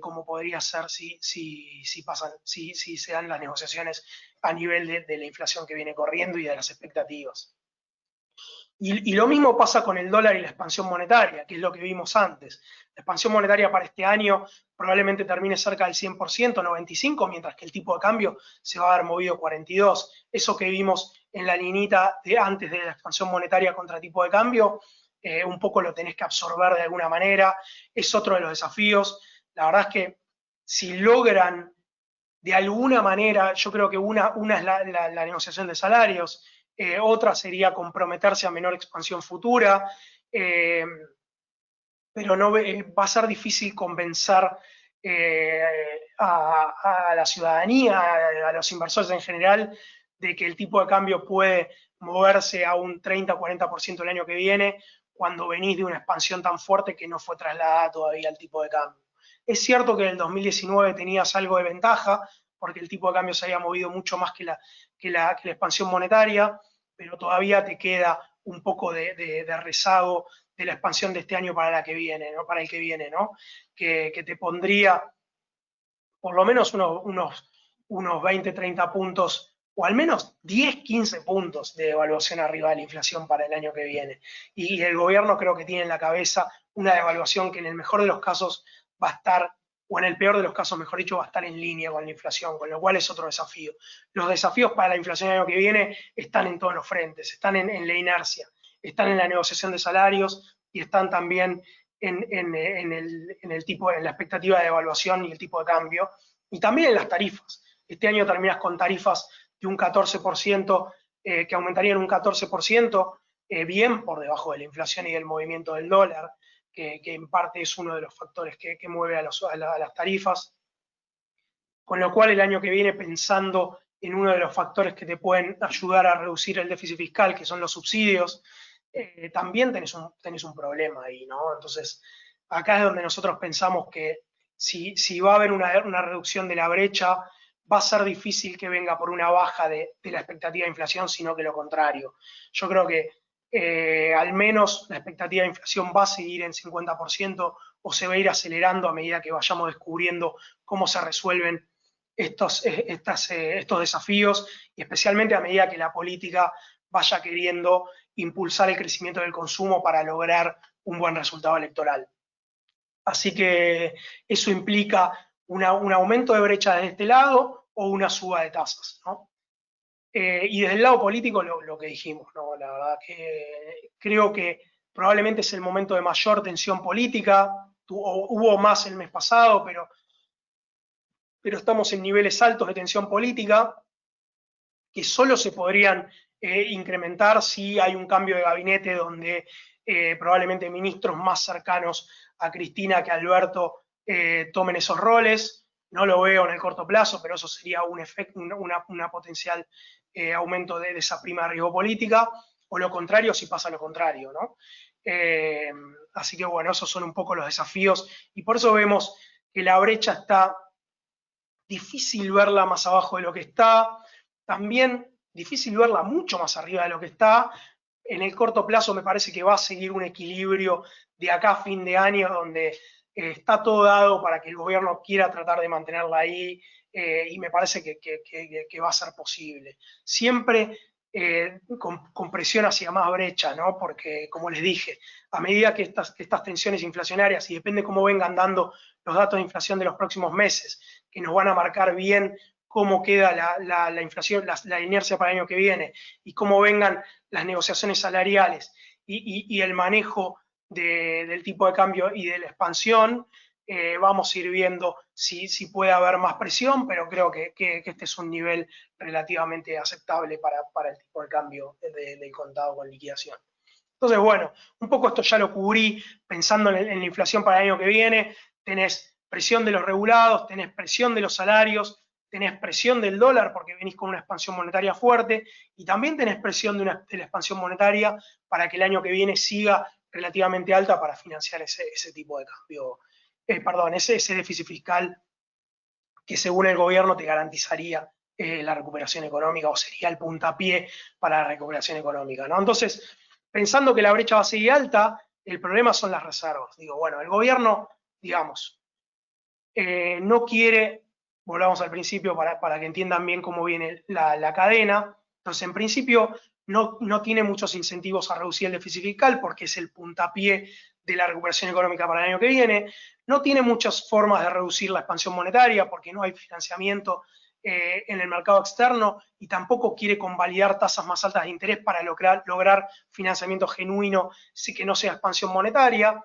como podría ser si se dan las negociaciones a nivel de la inflación que viene corriendo y de las expectativas. Y lo mismo pasa con el dólar y la expansión monetaria, que es lo que vimos antes. La expansión monetaria para este año probablemente termine cerca del 100%, 95%, mientras que el tipo de cambio se va a haber movido 42%. Eso que vimos en la linita de antes de la expansión monetaria contra tipo de cambio, un poco lo tenés que absorber de alguna manera. Es otro de los desafíos. La verdad es que si logran de alguna manera, yo creo que una es la negociación de salarios, otra sería comprometerse a menor expansión futura, pero no va a ser difícil convencer a la ciudadanía, a los inversores en general, de que el tipo de cambio puede moverse a un 30 o 40% el año que viene, cuando venís de una expansión tan fuerte que no fue trasladada todavía al tipo de cambio. Es cierto que en el 2019 tenías algo de ventaja, porque el tipo de cambio se había movido mucho más que la expansión monetaria, pero todavía te queda un poco de rezago de la expansión de este año para el que viene, ¿no? Que te pondría por lo menos unos 20, 30 puntos, o al menos 10, 15 puntos de devaluación arriba de la inflación para el año que viene. Y el gobierno creo que tiene en la cabeza una devaluación que en el mejor de los casos va a estar, o en el peor de los casos, mejor dicho, va a estar en línea con la inflación, con lo cual es otro desafío. Los desafíos para la inflación del año que viene están en todos los frentes, están en la inercia, están en la negociación de salarios y están también en la expectativa de evaluación y el tipo de cambio, y también en las tarifas. Este año terminas con tarifas de un 14%, que aumentarían un 14%, bien por debajo de la inflación y del movimiento del dólar, que en parte es uno de los factores que mueve a las tarifas. Con lo cual el año que viene, pensando en uno de los factores que te pueden ayudar a reducir el déficit fiscal, que son los subsidios, también tenés un problema ahí, ¿no? Entonces, acá es donde nosotros pensamos que si va a haber una reducción de la brecha, va a ser difícil que venga por una baja de la expectativa de inflación, sino que lo contrario. Yo creo que al menos la expectativa de inflación va a seguir en 50% o se va a ir acelerando a medida que vayamos descubriendo cómo se resuelven estos desafíos, y especialmente a medida que la política vaya queriendo impulsar el crecimiento del consumo para lograr un buen resultado electoral. Así que eso implica un aumento de brecha desde este lado o una suba de tasas, ¿no? Y desde el lado político lo que dijimos, ¿no? La verdad que creo que probablemente es el momento de mayor tensión política, hubo más el mes pasado, pero estamos en niveles altos de tensión política que solo se podrían incrementar si hay un cambio de gabinete donde probablemente ministros más cercanos a Cristina que a Alberto tomen esos roles. No lo veo en el corto plazo, pero eso sería un efecto, una potencial aumento de esa prima de riesgo política, o lo contrario si pasa lo contrario, ¿no? Así que bueno, esos son un poco los desafíos, y por eso vemos que la brecha está difícil verla más abajo de lo que está, también difícil verla mucho más arriba de lo que está. En el corto plazo me parece que va a seguir un equilibrio de acá a fin de año donde está todo dado para que el gobierno quiera tratar de mantenerla ahí, y me parece que va a ser posible. Siempre con presión hacia más brecha, ¿no? Porque, como les dije, a medida que estas tensiones inflacionarias, y depende cómo vengan dando los datos de inflación de los próximos meses, que nos van a marcar bien cómo queda la inflación, la inercia para el año que viene, y cómo vengan las negociaciones salariales y el manejo del tipo de cambio y de la expansión, vamos a ir viendo si puede haber más presión, pero creo que este es un nivel relativamente aceptable para el tipo de cambio del contado con liquidación. Entonces, bueno, un poco esto ya lo cubrí pensando en la inflación para el año que viene. Tenés presión de los regulados, tenés presión de los salarios, tenés presión del dólar porque venís con una expansión monetaria fuerte, y también tenés presión de la expansión monetaria para que el año que viene siga relativamente alta para financiar ese tipo de cambio, ese déficit fiscal que según el gobierno te garantizaría la recuperación económica, o sería el puntapié para la recuperación económica, ¿no? Entonces, pensando que la brecha va a seguir alta, el problema son las reservas. Digo, bueno, el gobierno, digamos, no quiere, volvamos al principio para que entiendan bien cómo viene la cadena. Entonces, en principio, no tiene muchos incentivos a reducir el déficit fiscal porque es el puntapié de la recuperación económica para el año que viene. No tiene muchas formas de reducir la expansión monetaria porque no hay financiamiento en el mercado externo, y tampoco quiere convalidar tasas más altas de interés para lograr financiamiento genuino, sí que no sea expansión monetaria.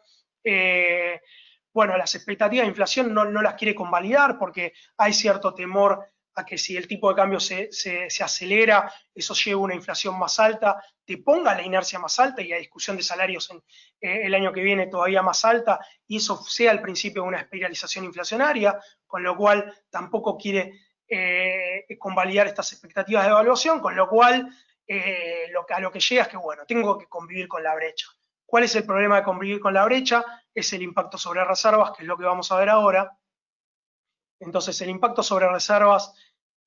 Bueno, las expectativas de inflación no las quiere convalidar porque hay cierto temor a que si el tipo de cambio se acelera, eso lleve a una inflación más alta, te ponga la inercia más alta y la discusión de salarios el año que viene todavía más alta, y eso sea el principio de una espiralización inflacionaria, con lo cual tampoco quiere convalidar estas expectativas de evaluación, con lo cual a lo que llega es que, bueno, tengo que convivir con la brecha. ¿Cuál es el problema de convivir con la brecha? Es el impacto sobre reservas, que es lo que vamos a ver ahora. Entonces, el impacto sobre reservas,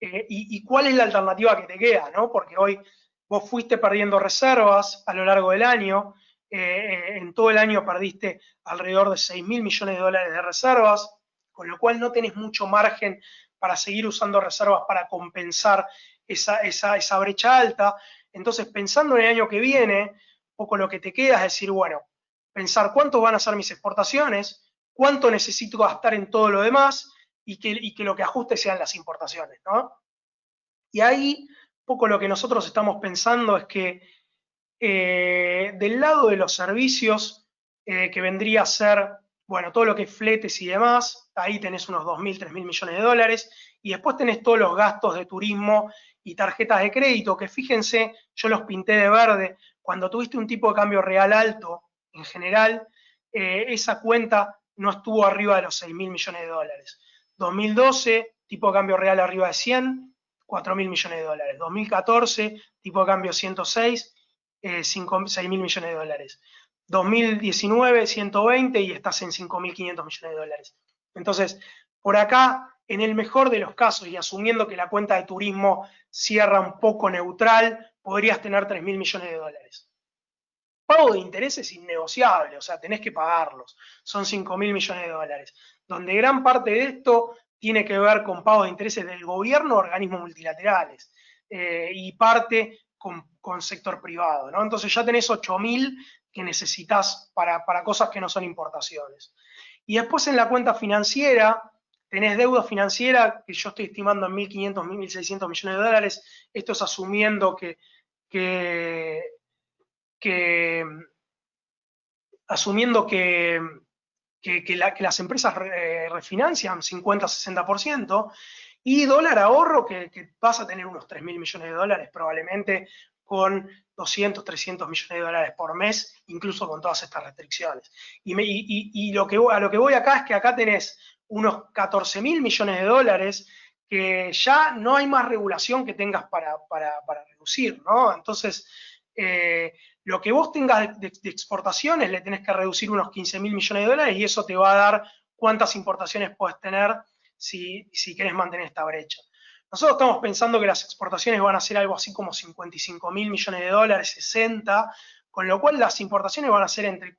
y cuál es la alternativa que te queda, ¿no? Porque hoy vos fuiste perdiendo reservas a lo largo del año, en todo el año perdiste alrededor de 6.000 millones de dólares de reservas, con lo cual no tenés mucho margen para seguir usando reservas para compensar esa brecha alta. Entonces, pensando en el año que viene, poco lo que te queda es decir, bueno, pensar cuánto van a ser mis exportaciones, cuánto necesito gastar en todo lo demás, y que lo que ajuste sean las importaciones, ¿no? Y ahí, poco lo que nosotros estamos pensando es que del lado de los servicios, que vendría a ser, bueno, todo lo que es fletes y demás, ahí tenés unos 2.000, 3.000 millones de dólares, y después tenés todos los gastos de turismo y tarjetas de crédito, que fíjense, yo los pinté de verde. cuando tuviste un tipo de cambio real alto, en general, esa cuenta no estuvo arriba de los 6.000 millones de dólares. 2012, tipo de cambio real arriba de 100, 4.000 millones de dólares. 2014, tipo de cambio 106, 6.000 millones de dólares. 2019, 120 y estás en 5.500 millones de dólares. Entonces, por acá, en el mejor de los casos, y asumiendo que la cuenta de turismo cierra un poco neutral, podrías tener 3.000 millones de dólares. Pago de interés es innegociable, o sea, tenés que pagarlos. Son 5.000 millones de dólares. Donde gran parte de esto tiene que ver con pago de intereses del gobierno o organismos multilaterales, y parte con sector privado, ¿no? Entonces ya tenés 8.000 que necesitas para cosas que no son importaciones. Y después en la cuenta financiera, tenés deuda financiera que yo estoy estimando en 1.500, 1.600 millones de dólares. Esto es asumiendo que, que asumiendo que las empresas refinancian 50-60%, y dólar ahorro que vas a tener unos 3.000 millones de dólares probablemente con 200, 300 millones de dólares por mes, incluso con todas estas restricciones. Y a lo que voy acá es que acá tenés unos 14.000 millones de dólares que ya no hay más regulación que tengas para reducir, ¿no? Entonces, lo que vos tengas de exportaciones le tenés que reducir unos 15.000 millones de dólares y eso te va a dar cuántas importaciones puedes tener si querés mantener esta brecha. Nosotros estamos pensando que las exportaciones van a ser algo así como 55.000 millones de dólares, 60, con lo cual las importaciones van a ser entre,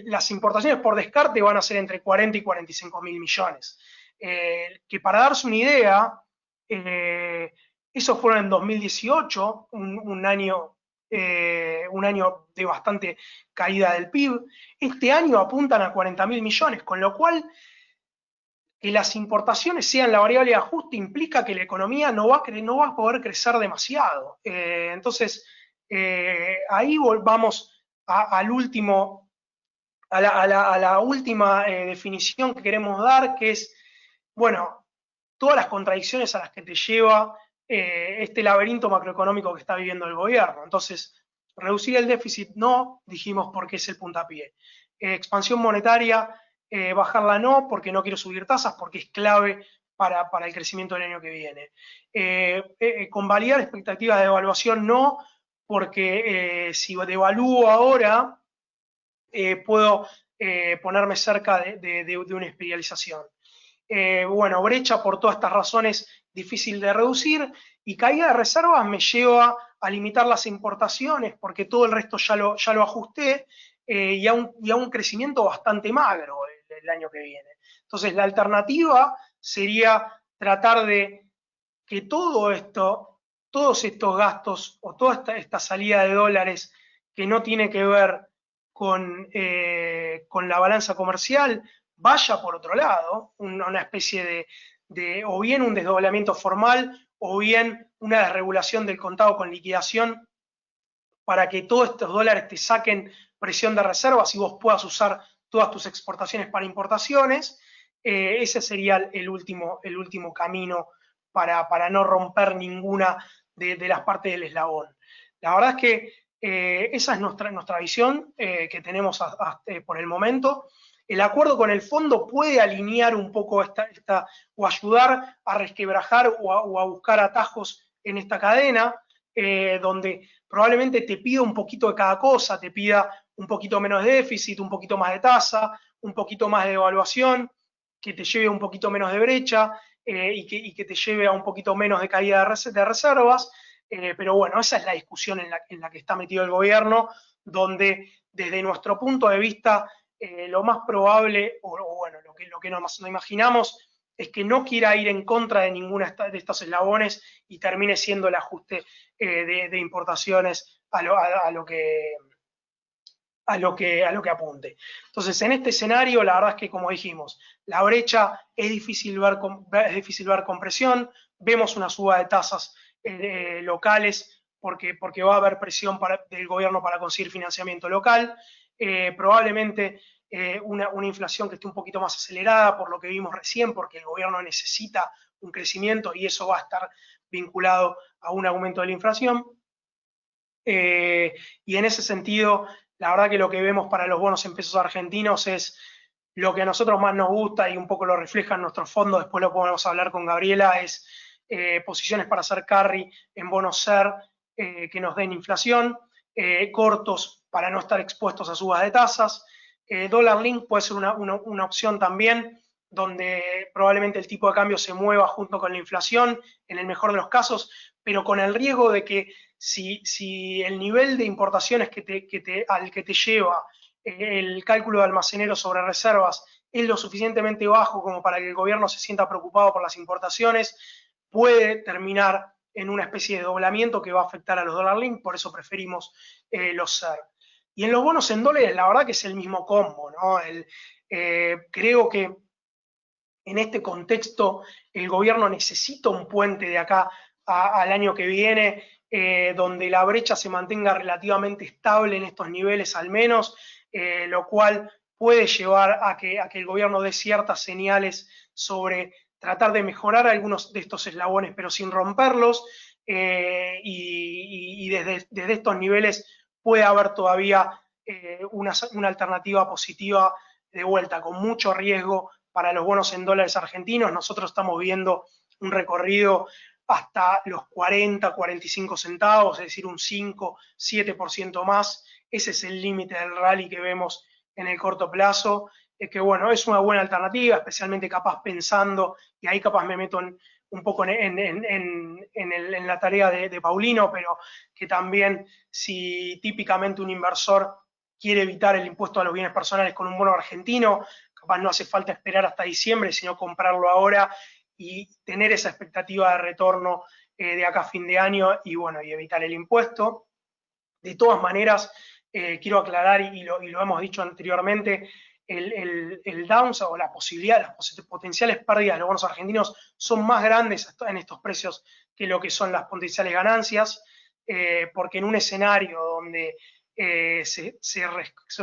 las importaciones por descarte van a ser entre 40 y 45.000 millones. Que para darse una idea, eso fueron en 2018, un año de bastante caída del PIB. Este año apuntan a 40.000 millones, con lo cual que las importaciones sean la variable de ajuste implica que la economía no va a poder crecer demasiado. Entonces, ahí vamos al último, a la última definición que queremos dar, que es, bueno, todas las contradicciones a las que te lleva este laberinto macroeconómico que está viviendo el gobierno. Entonces, reducir el déficit no, dijimos porque es el puntapié. Expansión monetaria, bajarla no, porque no quiero subir tasas, porque es clave para el crecimiento del año que viene. Convalidar expectativas de devaluación no, porque si devalúo ahora, puedo ponerme cerca de una espiralización. Bueno, brecha por todas estas razones difícil de reducir, y caída de reservas me lleva a limitar las importaciones porque todo el resto ya lo ajusté, y a un crecimiento bastante magro el año que viene. Entonces la alternativa sería tratar de que todo esto, todos estos gastos o toda esta salida de dólares que no tiene que ver con la balanza comercial, vaya por otro lado, una especie de o bien un desdoblamiento formal o bien una desregulación del contado con liquidación para que todos estos dólares te saquen presión de reservas y vos puedas usar todas tus exportaciones para importaciones. Ese sería el último camino para no romper ninguna de las partes del eslabón. La verdad es que esa es nuestra visión que tenemos por el momento. El acuerdo con el fondo puede alinear un poco o ayudar a resquebrajar o a buscar atajos en esta cadena, donde probablemente te pida un poquito de cada cosa, te pida un poquito menos de déficit, un poquito más de tasa, un poquito más de devaluación, que te lleve un poquito menos de brecha, y que te lleve a un poquito menos de caída de reservas. Pero bueno, esa es la discusión en la que está metido el gobierno, donde desde nuestro punto de vista lo más probable, o bueno, lo que nos imaginamos es que no quiera ir en contra de ninguna de estos eslabones y termine siendo el ajuste de importaciones a lo que apunte. Entonces, en este escenario, la verdad es que, como dijimos, la brecha es difícil ver con presión, vemos una suba de tasas locales porque va a haber presión del gobierno para conseguir financiamiento local, probablemente una inflación que esté un poquito más acelerada por lo que vimos recién, porque el gobierno necesita un crecimiento y eso va a estar vinculado a un aumento de la inflación. Y en ese sentido, la verdad que lo que vemos para los bonos en pesos argentinos es lo que a nosotros más nos gusta y un poco lo refleja en nuestro fondo, después lo podemos hablar con Gabriela, es posiciones para hacer carry en bonos SER que nos den inflación, cortos para no estar expuestos a subas de tasas. Dollar Link puede ser una opción también, donde probablemente el tipo de cambio se mueva junto con la inflación, en el mejor de los casos, pero con el riesgo de que si el nivel de importaciones al que te lleva el cálculo de almacenero sobre reservas es lo suficientemente bajo como para que el gobierno se sienta preocupado por las importaciones, puede terminar en una especie de doblamiento que va a afectar a los dólar link, por eso preferimos los SER. Y en los bonos en dólares, la verdad que es el mismo combo, ¿no? Creo que en este contexto el gobierno necesita un puente de acá al año que viene, donde la brecha se mantenga relativamente estable en estos niveles al menos, lo cual puede llevar a que el gobierno dé ciertas señales sobre tratar de mejorar algunos de estos eslabones, pero sin romperlos, y desde estos niveles puede haber todavía una alternativa positiva de vuelta, con mucho riesgo para los bonos en dólares argentinos. Nosotros estamos viendo un recorrido hasta los 40, 45 centavos, es decir, un 5, 7% más. Ese es el límite del rally que vemos en el corto plazo, que bueno, es una buena alternativa, especialmente capaz pensando, y ahí capaz me meto un poco en la tarea de Paulino, pero que también si típicamente un inversor quiere evitar el impuesto a los bienes personales con un bono argentino, capaz no hace falta esperar hasta diciembre, sino comprarlo ahora y tener esa expectativa de retorno de acá a fin de año y bueno, y evitar el impuesto. De todas maneras, quiero aclarar, y lo hemos dicho anteriormente, el downside o la posibilidad, las potenciales pérdidas de los bonos argentinos son más grandes en estos precios que lo que son las potenciales ganancias, porque en un escenario donde se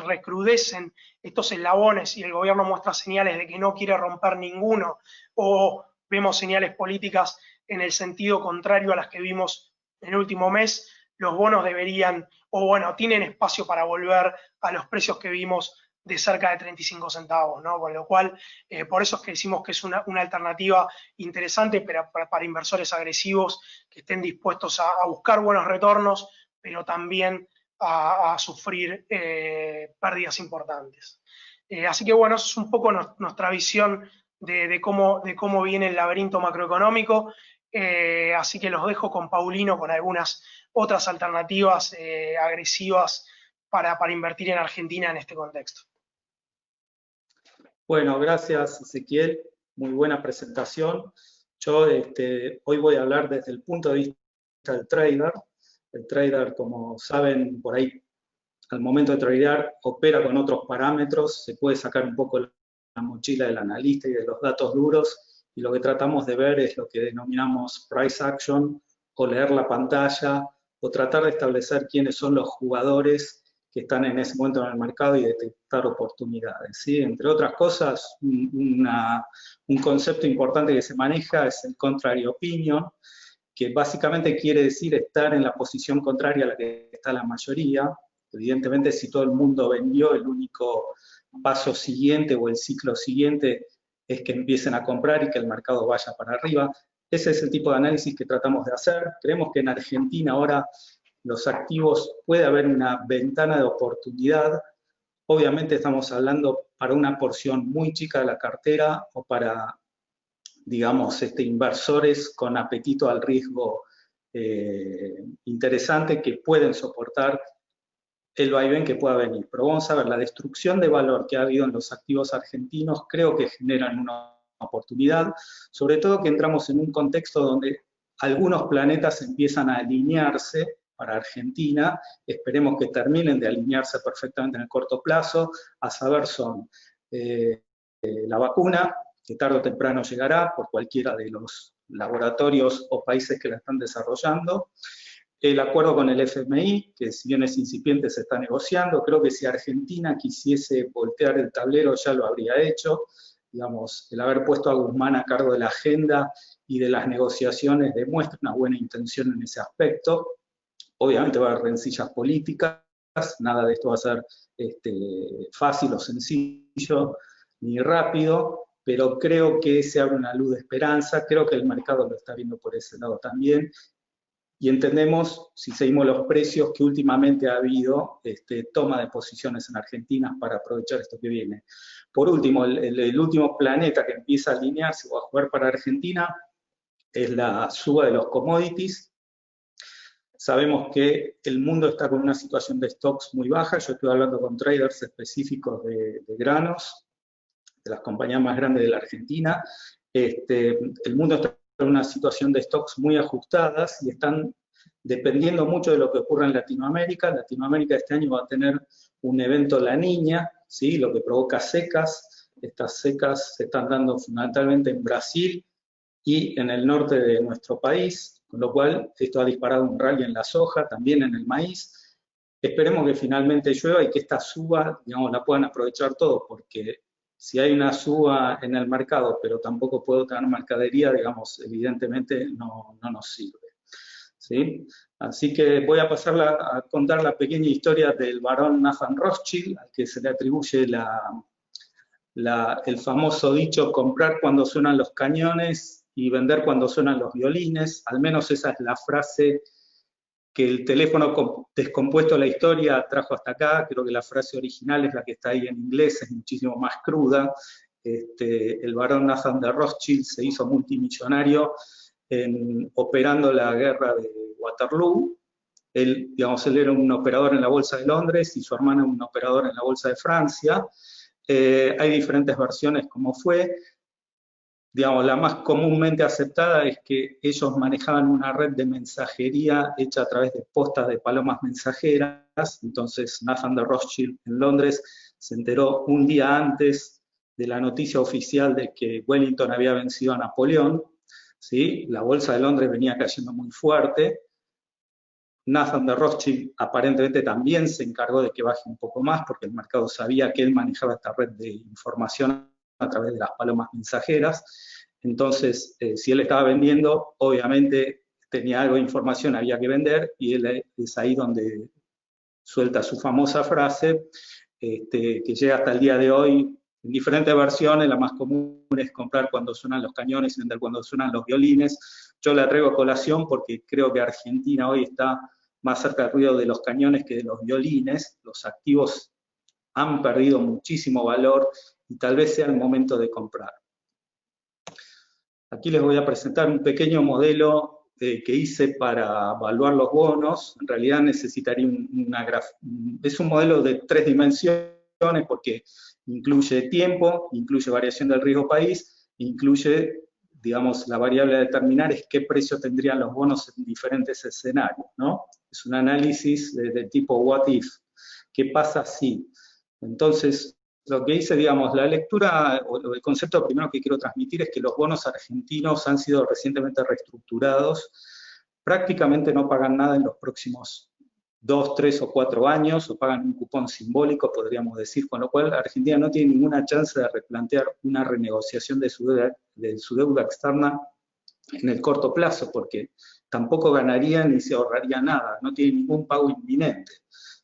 recrudecen estos eslabones y el gobierno muestra señales de que no quiere romper ninguno, o vemos señales políticas en el sentido contrario a las que vimos en el último mes, los bonos deberían, o bueno, tienen espacio para volver a los precios que vimos de cerca de 35 centavos, ¿no? Con lo cual, por eso es que decimos que es una alternativa interesante para inversores agresivos que estén dispuestos a buscar buenos retornos, pero también a sufrir pérdidas importantes. Así que bueno, eso es un poco nuestra visión de cómo viene el laberinto macroeconómico. Así que los dejo con Paulino con algunas otras alternativas agresivas para invertir en Argentina en este contexto. Bueno, gracias Ezequiel, muy buena presentación. Yo hoy voy a hablar desde el punto de vista del trader. El trader, como saben, por ahí al momento de tradear opera con otros parámetros, se puede sacar un poco la mochila del analista y de los datos duros, y lo que tratamos de ver es lo que denominamos price action, o leer la pantalla, o tratar de establecer quiénes son los jugadores que están en ese momento en el mercado y detectar oportunidades, ¿sí? Entre otras cosas, un concepto importante que se maneja es el contrary opinion, que básicamente quiere decir estar en la posición contraria a la que está la mayoría. Evidentemente, si todo el mundo vendió, el único paso siguiente o el ciclo siguiente es que empiecen a comprar y que el mercado vaya para arriba. Ese es el tipo de análisis que tratamos de hacer. Creemos que en Argentina ahora los activos puede haber una ventana de oportunidad. Obviamente estamos hablando para una porción muy chica de la cartera o para, digamos, inversores con apetito al riesgo interesante que pueden soportar el vaivén que pueda venir. Pero vamos a ver, la destrucción de valor que ha habido en los activos argentinos creo que generan una oportunidad, sobre todo que entramos en un contexto donde algunos planetas empiezan a alinearse para Argentina, esperemos que terminen de alinearse perfectamente en el corto plazo, a saber son la vacuna, que tarde o temprano llegará por cualquiera de los laboratorios o países que la están desarrollando, el acuerdo con el FMI, que si bien es incipiente se está negociando. Creo que si Argentina quisiese voltear el tablero ya lo habría hecho. Digamos, el haber puesto a Guzmán a cargo de la agenda y de las negociaciones demuestra una buena intención en ese aspecto. obviamente va a haber rencillas políticas, nada de esto va a ser fácil o sencillo ni rápido, pero creo que se abre una luz de esperanza, creo que el mercado lo está viendo por ese lado también, y entendemos, si seguimos los precios, que últimamente ha habido toma de posiciones en Argentina para aprovechar esto que viene. Por último, el último planeta que empieza a alinearse o a jugar para Argentina es la suba de los commodities. Sabemos que el mundo está con una situación de stocks muy baja. Yo estoy hablando con traders específicos de granos, de las compañías más grandes de la Argentina. El mundo está en una situación de stocks muy ajustadas y están dependiendo mucho de lo que ocurra en Latinoamérica. Latinoamérica este año va a tener un evento La Niña, ¿sí? Lo que provoca secas. Estas secas se están dando fundamentalmente en Brasil y en el norte de nuestro país, con lo cual esto ha disparado un rally en la soja, también en el maíz. Esperemos que finalmente llueva y que esta suba, digamos, la puedan aprovechar todos, porque si hay una suba en el mercado, pero tampoco puedo tener mercadería, digamos, evidentemente no nos sirve, ¿sí? Así que voy a pasar a contar la pequeña historia del barón Nathan Rothschild, al que se le atribuye el famoso dicho, comprar cuando suenan los cañones y vender cuando suenan los violines. Al menos esa es la frase que el teléfono descompuesto de la historia trajo hasta acá. Creo que la frase original es la que está ahí en inglés, es muchísimo más cruda. El barón Nathan de Rothschild se hizo multimillonario operando la guerra de Waterloo. Él era un operador en la Bolsa de Londres y su hermano un operador en la Bolsa de Francia. Hay diferentes versiones cómo fue. Digamos, la más comúnmente aceptada es que ellos manejaban una red de mensajería hecha a través de postas de palomas mensajeras. Entonces Nathan de Rothschild en Londres se enteró un día antes de la noticia oficial de que Wellington había vencido a Napoleón, ¿sí? La bolsa de Londres venía cayendo muy fuerte. Nathan de Rothschild aparentemente también se encargó de que baje un poco más, porque el mercado sabía que él manejaba esta red de información a través de las palomas mensajeras. Entonces, si él estaba vendiendo, obviamente tenía algo de información, había que vender, y él es ahí donde suelta su famosa frase, que llega hasta el día de hoy en diferentes versiones. La más común es comprar cuando suenan los cañones y vender cuando suenan los violines. Yo la traigo a colación porque creo que Argentina hoy está más cerca del ruido de los cañones que de los violines. Los activos han perdido muchísimo valor y tal vez sea el momento de comprar. Aquí les voy a presentar un pequeño modelo que hice para evaluar los bonos. En realidad necesitaría es un modelo de 3 dimensiones porque incluye tiempo, incluye variación del riesgo país, incluye, digamos, la variable a determinar es qué precio tendrían los bonos en diferentes escenarios, ¿no? Es un análisis de tipo what if, qué pasa si. Entonces, lo que hice, digamos, la lectura, o el concepto primero que quiero transmitir es que los bonos argentinos han sido recientemente reestructurados, prácticamente no pagan nada en los próximos 2, 3 o 4 años, o pagan un cupón simbólico, podríamos decir, con lo cual Argentina no tiene ninguna chance de replantear una renegociación de su deuda externa en el corto plazo, porque tampoco ganaría ni se ahorraría nada, no tiene ningún pago inminente,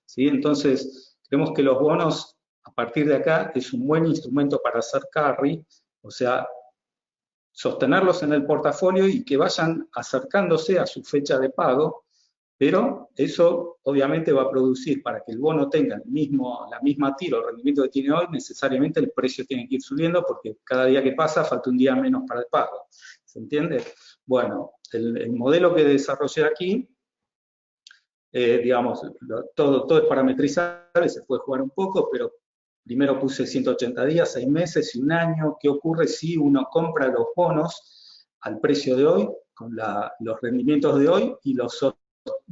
¿sí? Entonces, creemos que los bonos, a partir de acá, es un buen instrumento para hacer carry, o sea, sostenerlos en el portafolio y que vayan acercándose a su fecha de pago, pero eso obviamente va a producir, para que el bono tenga la misma tiro, el rendimiento que tiene hoy, necesariamente el precio tiene que ir subiendo, porque cada día que pasa falta un día menos para el pago. ¿Se entiende? Bueno, el modelo que desarrollé aquí, digamos, todo es parametrizable, se puede jugar un poco, pero primero puse 180 días, 6 meses y 1 año. ¿Qué ocurre si uno compra los bonos al precio de hoy, con los rendimientos de hoy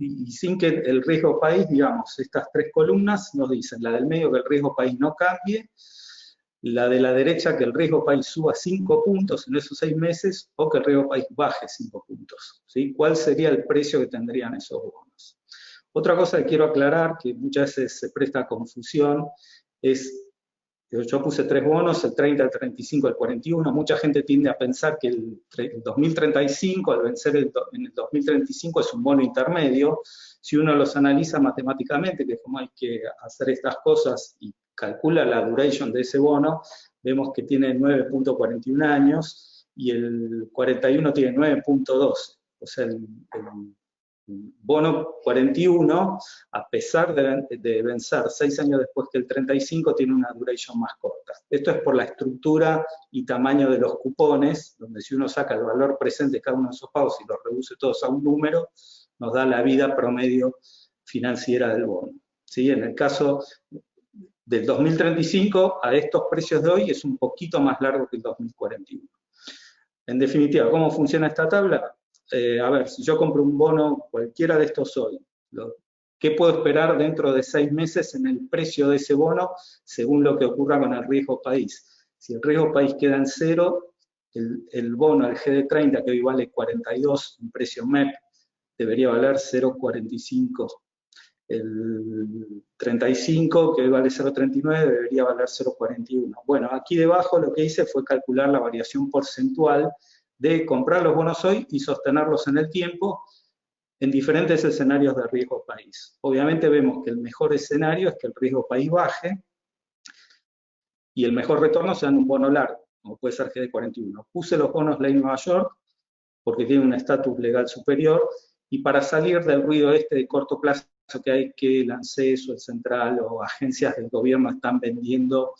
y sin que el riesgo país, digamos, estas 3 columnas nos dicen, la del medio que el riesgo país no cambie, la de la derecha que el riesgo país suba 5 puntos en esos 6 meses, o que el riesgo país baje 5 puntos, ¿sí? ¿Cuál sería el precio que tendrían esos bonos? Otra cosa que quiero aclarar, que muchas veces se presta a confusión, es, yo puse 3 bonos, el 30, el 35, el 41, mucha gente tiende a pensar que el 2035, al vencer en el 2035, es un bono intermedio. Si uno los analiza matemáticamente, que es como hay que hacer estas cosas y calcula la duration de ese bono, vemos que tiene 9.41 años y el 41 tiene 9.12. O sea, el bono 41, a pesar de vencer 6 años después que el 35, tiene una duration más corta. Esto es por la estructura y tamaño de los cupones, donde si uno saca el valor presente de cada uno de esos pagos y los reduce todos a un número, nos da la vida promedio financiera del bono. ¿Sí? En el caso del 2035, a estos precios de hoy, es un poquito más largo que el 2041. En definitiva, ¿cómo funciona esta tabla? A ver, si yo compro un bono, cualquiera de estos hoy, ¿qué puedo esperar dentro de 6 meses en el precio de ese bono según lo que ocurra con el riesgo país? Si el riesgo país queda en 0, el bono, el GD30, que hoy vale 42, un precio MEP, debería valer 0,45. El 35, que hoy vale 0,39, debería valer 0,41. Bueno, aquí debajo lo que hice fue calcular la variación porcentual de comprar los bonos hoy y sostenerlos en el tiempo en diferentes escenarios de riesgo país. Obviamente vemos que el mejor escenario es que el riesgo país baje y el mejor retorno sea en un bono largo, como puede ser GD41. Puse los bonos Ley Nueva York porque tienen un estatus legal superior y para salir del ruido de corto plazo que hay que el ANSES o el Central o agencias del gobierno están vendiendo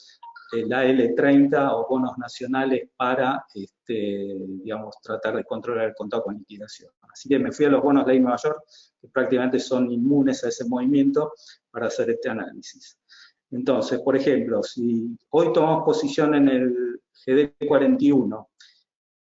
la L30 o bonos nacionales para, digamos, tratar de controlar el contado con liquidación. Así que me fui a los bonos Ley Nueva York, que prácticamente son inmunes a ese movimiento, para hacer este análisis. Entonces, por ejemplo, si hoy tomamos posición en el GD41,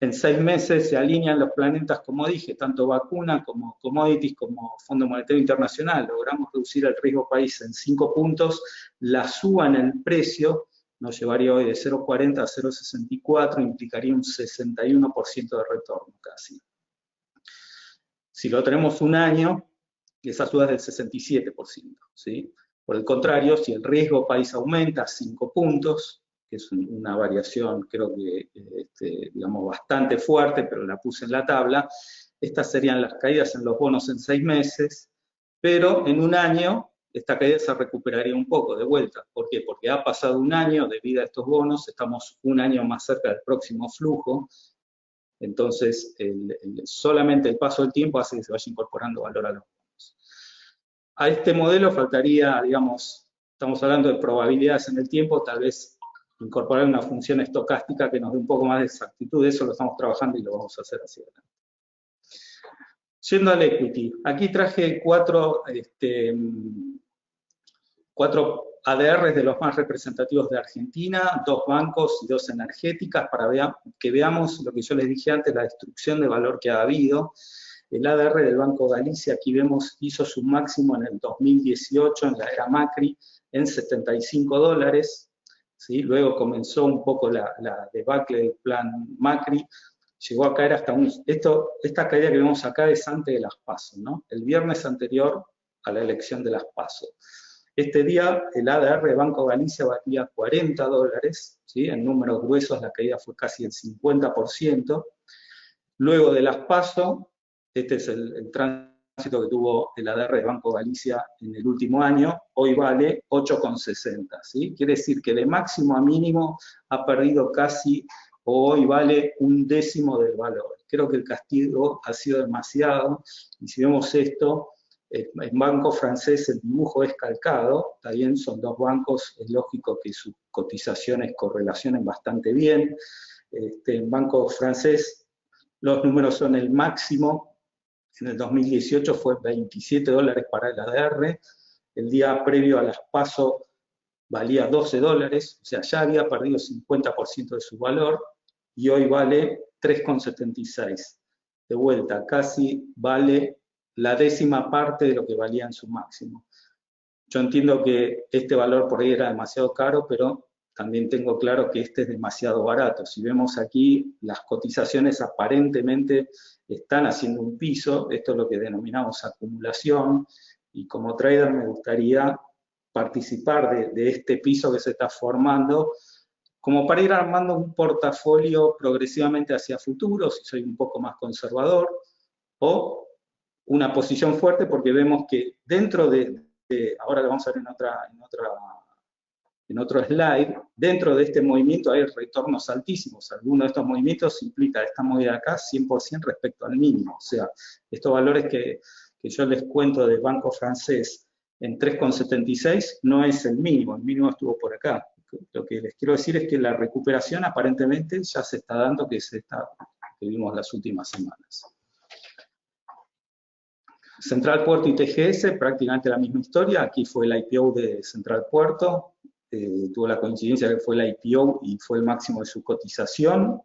en 6 meses se alinean los planetas, como dije, tanto vacuna como commodities, como Fondo Monetario Internacional, logramos reducir el riesgo país en 5 puntos, la suba en el precio nos llevaría hoy de 0,40 a 0,64, implicaría un 61% de retorno casi. Si lo tenemos un año, esa suba es del 67%. ¿Sí? Por el contrario, si el riesgo país aumenta 5 puntos, que es una variación creo que digamos bastante fuerte, pero la puse en la tabla, estas serían las caídas en los bonos en 6 meses, pero en un año esta caída se recuperaría un poco de vuelta. ¿Por qué? Porque ha pasado un año de vida de estos bonos, estamos un año más cerca del próximo flujo, entonces solamente el paso del tiempo hace que se vaya incorporando valor a los bonos. A este modelo faltaría, digamos, estamos hablando de probabilidades en el tiempo, tal vez incorporar una función estocástica que nos dé un poco más de exactitud, eso lo estamos trabajando y lo vamos a hacer hacia adelante. Yendo al equity, aquí traje 4 ADRs de los más representativos de Argentina, 2 bancos y 2 energéticas, para que veamos lo que yo les dije antes, la destrucción de valor que ha habido. El ADR del Banco Galicia, aquí vemos, hizo su máximo en el 2018, en la era Macri, en $75. ¿Sí? Luego comenzó un poco la debacle del plan Macri, llegó a caer hasta esta caída que vemos acá es antes de las PASO, ¿no? El viernes anterior a la elección de las PASO. Este día el ADR de Banco Galicia valía $40, ¿sí? En números gruesos la caída fue casi el 50%. Luego de las PASO, este es el tránsito que tuvo el ADR de Banco Galicia en el último año, hoy vale 8,60, ¿sí? Quiere decir que de máximo a mínimo ha perdido casi, o hoy vale un décimo del valor. Creo que el castigo ha sido demasiado, y si vemos esto, en banco francés el dibujo es calcado, también son 2 bancos, es lógico que sus cotizaciones correlacionen bastante bien. En banco francés los números son el máximo, en el 2018 fue $27 para el ADR, el día previo a las PASO valía $12, o sea, ya había perdido 50% de su valor, y hoy vale 3,76. De vuelta, casi vale la 10ª parte de lo que valía en su máximo. Yo entiendo que este valor por ahí era demasiado caro, pero también tengo claro que este es demasiado barato. Si vemos aquí, las cotizaciones aparentemente están haciendo un piso, esto es lo que denominamos acumulación, y como trader me gustaría participar de este piso que se está formando, como para ir armando un portafolio progresivamente hacia futuro, si soy un poco más conservador, o una posición fuerte porque vemos que dentro ahora lo vamos a ver en otro slide, dentro de este movimiento hay retornos altísimos. Alguno de estos movimientos implica esta movida acá 100% respecto al mínimo. O sea, estos valores que yo les cuento del Banco Francés en 3,76 no es el mínimo estuvo por acá. Lo que les quiero decir es que la recuperación aparentemente ya se está dando, que vimos las últimas semanas. Central Puerto y TGS, prácticamente la misma historia. Aquí fue el IPO de Central Puerto. Tuvo la coincidencia que fue el IPO y fue el máximo de su cotización.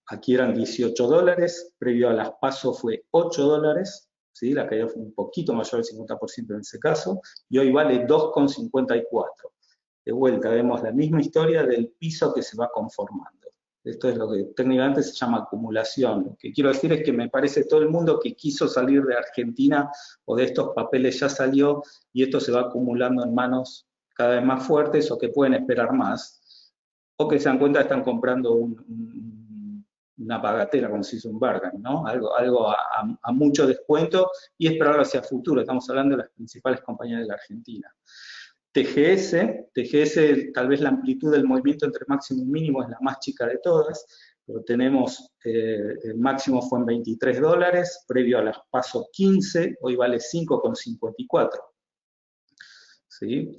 Aquí eran $18, previo a las PASO fue $8, ¿sí? La caída fue un poquito mayor del 50% en ese caso, y hoy vale 2,54. De vuelta, vemos la misma historia del piso que se va conformando. Esto es lo que técnicamente se llama acumulación. Lo que quiero decir es que me parece todo el mundo que quiso salir de Argentina o de estos papeles ya salió, y esto se va acumulando en manos cada vez más fuertes o que pueden esperar más, o que se dan cuenta que están comprando una bagatela, como se dice un bargain, ¿no? Algo a mucho descuento y esperarlo hacia el futuro. Estamos hablando de las principales compañías de la Argentina. TGS, tal vez la amplitud del movimiento entre máximo y mínimo es la más chica de todas, pero tenemos, el máximo fue en $23, previo a las PASO 15, hoy vale 5,54. ¿Sí?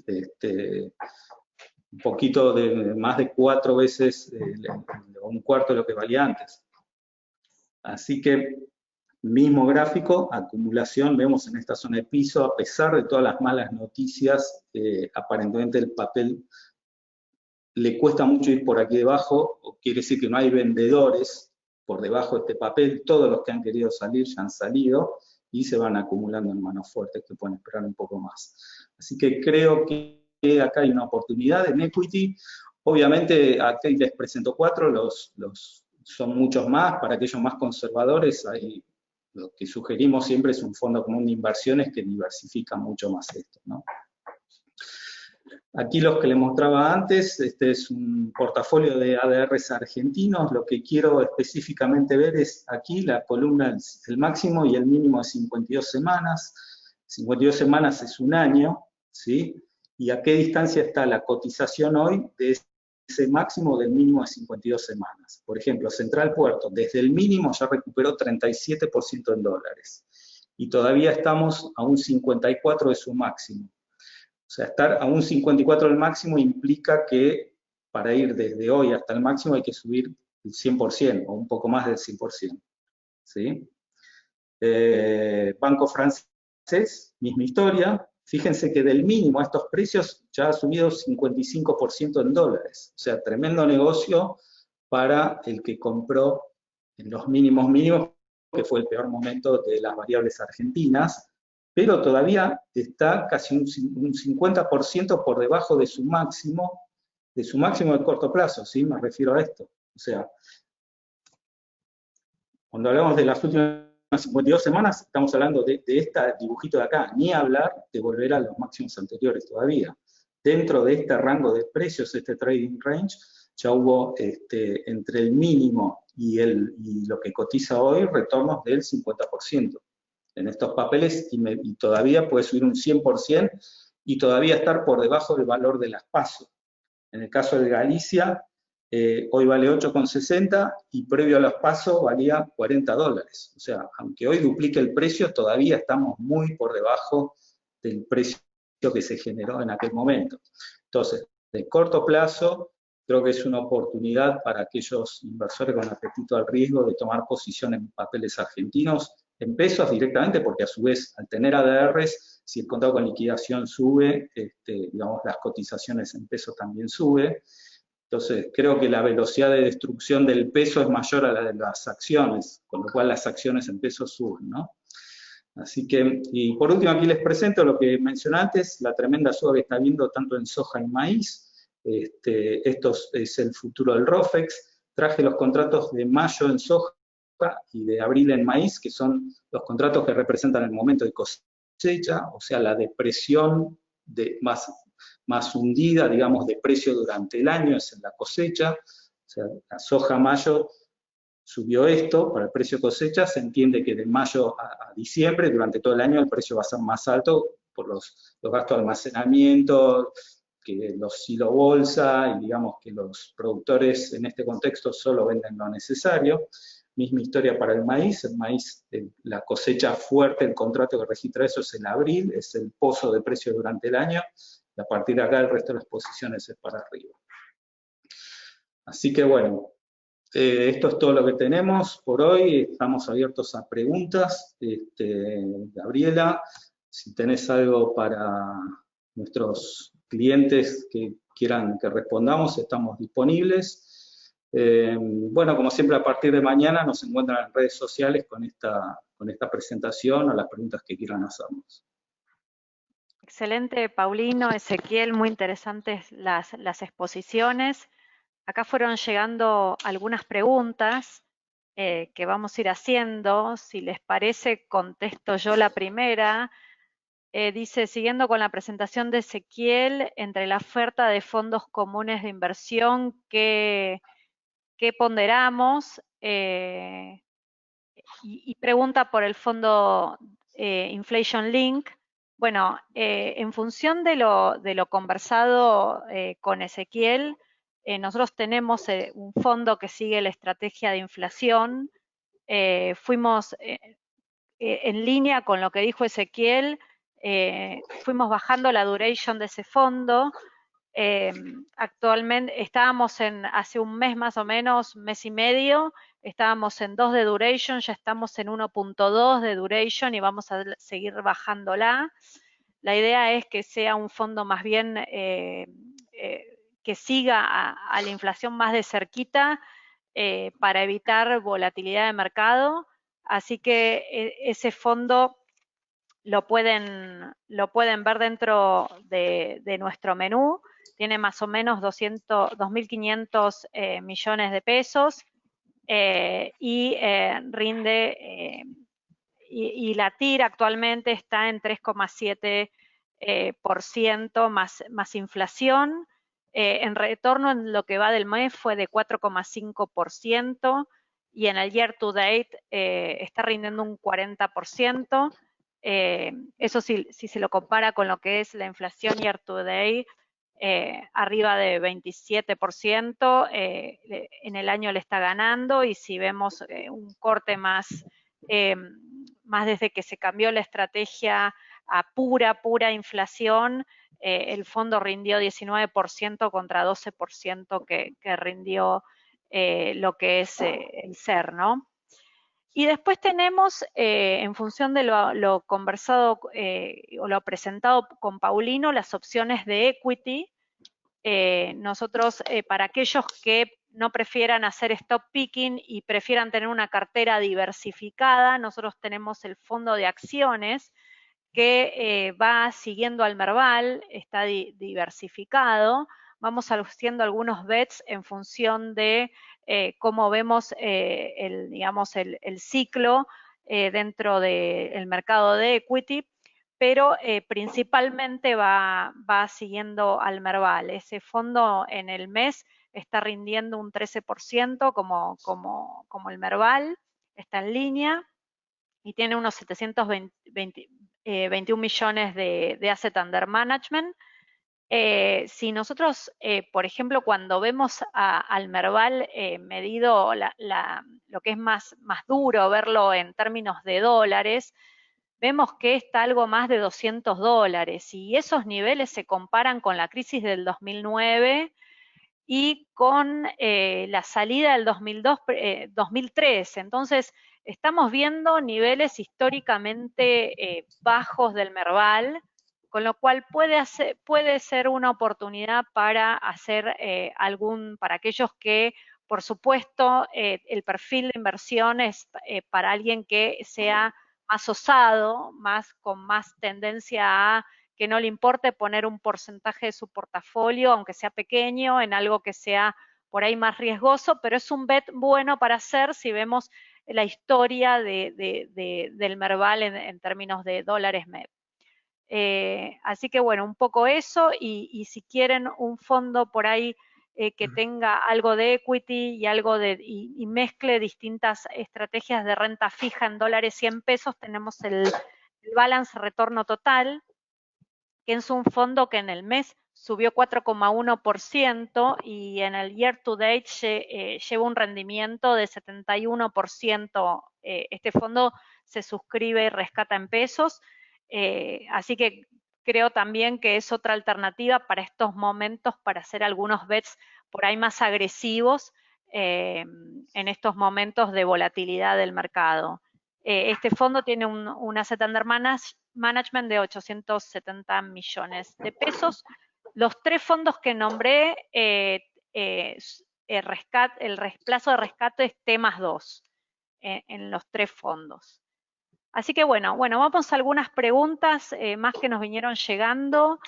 Un poquito más de 4 veces, un cuarto de lo que valía antes. Así que, mismo gráfico, acumulación, vemos en esta zona de piso, a pesar de todas las malas noticias, aparentemente el papel le cuesta mucho ir por aquí debajo, o quiere decir que no hay vendedores por debajo de este papel, todos los que han querido salir ya han salido, y se van acumulando en manos fuertes que pueden esperar un poco más. Así que creo que acá hay una oportunidad en equity. Obviamente, aquí les presento 4, son muchos más. Para aquellos más conservadores, lo que sugerimos siempre es un fondo común de inversiones que diversifica mucho más esto, ¿no? Aquí los que les mostraba antes, este es un portafolio de ADRs argentinos. Lo que quiero específicamente ver es aquí la columna, el máximo y el mínimo de 52 semanas. 52 semanas es un año, ¿sí? ¿Y a qué distancia está la cotización hoy de ese máximo del mínimo de 52 semanas? Por ejemplo, Central Puerto, desde el mínimo ya recuperó 37% en dólares. Y todavía estamos a un 54% de su máximo. O sea, estar a un 54 del máximo implica que para ir desde hoy hasta el máximo hay que subir el 100% o un poco más del 100%. ¿Sí? Banco Francés, misma historia. Fíjense que del mínimo a estos precios ya ha subido 55% en dólares. O sea, tremendo negocio para el que compró en los mínimos, que fue el peor momento de las variables argentinas, pero todavía está casi un 50% por debajo de su máximo de corto plazo, ¿sí? Me refiero a esto. O sea, cuando hablamos de las últimas 52 semanas, estamos hablando de este dibujito de acá, ni hablar de volver a los máximos anteriores todavía. Dentro de este rango de precios, este trading range, ya hubo entre el mínimo y lo que cotiza hoy, retornos del 50%. En estos papeles, y todavía puede subir un 100% y todavía estar por debajo del valor de las PASO. En el caso de Galicia, hoy vale 8,60 y previo a las PASO valía $40. O sea, aunque hoy duplique el precio, todavía estamos muy por debajo del precio que se generó en aquel momento. Entonces, de corto plazo, creo que es una oportunidad para aquellos inversores con apetito al riesgo de tomar posición en papeles argentinos, en pesos directamente, porque a su vez, al tener ADRs, si el contado con liquidación sube, digamos, las cotizaciones en pesos también sube. Entonces, creo que la velocidad de destrucción del peso es mayor a la de las acciones, con lo cual las acciones en pesos suben, ¿no? Así que, y por último aquí les presento lo que mencioné antes, la tremenda suba que está habiendo tanto en soja y maíz. Esto es el futuro del ROFEX. Traje los contratos de mayo en soja y de abril en maíz, que son los contratos que representan el momento de cosecha, o sea, la depresión más hundida, digamos, de precio durante el año, es en la cosecha. O sea, la soja mayo subió esto para el precio cosecha, se entiende que de mayo a diciembre, durante todo el año, el precio va a ser más alto por los gastos de almacenamiento, que los silo bolsa, y digamos que los productores en este contexto solo venden lo necesario. Misma historia para el maíz, la cosecha fuerte, el contrato que registra eso es en abril, es el pozo de precios durante el año, y a partir de acá el resto de las posiciones es para arriba. Así que bueno, esto es todo lo que tenemos por hoy, estamos abiertos a preguntas. Gabriela, si tenés algo para nuestros clientes que quieran que respondamos, estamos disponibles. Bueno, como siempre, a partir de mañana nos encuentran en redes sociales con esta presentación o las preguntas que quieran hacernos. Excelente, Paulino, Ezequiel, muy interesantes las exposiciones. Acá fueron llegando algunas preguntas que vamos a ir haciendo. Si les parece, contesto yo la primera. Dice, siguiendo con la presentación de Ezequiel, entre la oferta de fondos comunes de inversión, ¿qué ponderamos? Y pregunta por el fondo Inflation Link. Bueno, en función de lo conversado con Ezequiel, nosotros tenemos un fondo que sigue la estrategia de inflación. Fuimos en línea con lo que dijo Ezequiel, fuimos bajando la duration de ese fondo. Actualmente estábamos hace un mes más o menos, mes y medio, estábamos en 2 de duration, ya estamos en 1.2 de duration y vamos a seguir bajándola. La idea es que sea un fondo más bien que siga a la inflación más de cerquita para evitar volatilidad de mercado. Así que ese fondo lo pueden ver dentro de nuestro menú. Tiene más o menos 2.500 millones de pesos y rinde, y la TIR actualmente está en 3,7% más inflación. En retorno en lo que va del mes fue de 4,5% y en el year to date está rindiendo un 40%. Eso si se lo compara con lo que es la inflación year to date, arriba de 27%, en el año le está ganando, y si vemos un corte más desde que se cambió la estrategia a pura inflación, el fondo rindió 19% contra 12% que rindió lo que es el SER, ¿no? Y después tenemos, en función de lo conversado o lo presentado con Paulino, las opciones de equity. Nosotros, para aquellos que no prefieran hacer stop picking y prefieran tener una cartera diversificada, nosotros tenemos el fondo de acciones que va siguiendo al Merval, está diversificado. Vamos haciendo algunos bets en función de cómo vemos el ciclo dentro del mercado de equity, pero principalmente va siguiendo al Merval. Ese fondo en el mes está rindiendo un 13% como el Merval, está en línea y tiene unos 721 millones de asset under management. Si nosotros, por ejemplo, cuando vemos al Merval medido lo que es más duro, verlo en términos de dólares, vemos que está algo más de $200, y esos niveles se comparan con la crisis del 2009 y con la salida del 2003. Entonces, estamos viendo niveles históricamente bajos del Merval, con lo cual puede ser una oportunidad para hacer para aquellos que, por supuesto, el perfil de inversión es para alguien que sea más osado, con más tendencia a que no le importe poner un porcentaje de su portafolio, aunque sea pequeño, en algo que sea por ahí más riesgoso, pero es un bet bueno para hacer si vemos la historia del Merval en términos de dólares MEP. Así que bueno, un poco eso, y si quieren un fondo por ahí que tenga algo de equity y algo y mezcle distintas estrategias de renta fija en dólares y en pesos, tenemos el balance retorno total, que es un fondo que en el mes subió 4,1% y en el year to date lleva un rendimiento de 71%. Este fondo se suscribe y rescata en pesos, así que creo también que es otra alternativa para estos momentos para hacer algunos bets por ahí más agresivos en estos momentos de volatilidad del mercado. Este fondo tiene un asset under management de 870 millones de pesos. Los 3 fondos que nombré, el plazo de rescate es T+2 en los 3 fondos. Así que bueno, vamos a algunas preguntas más que nos vinieron llegando.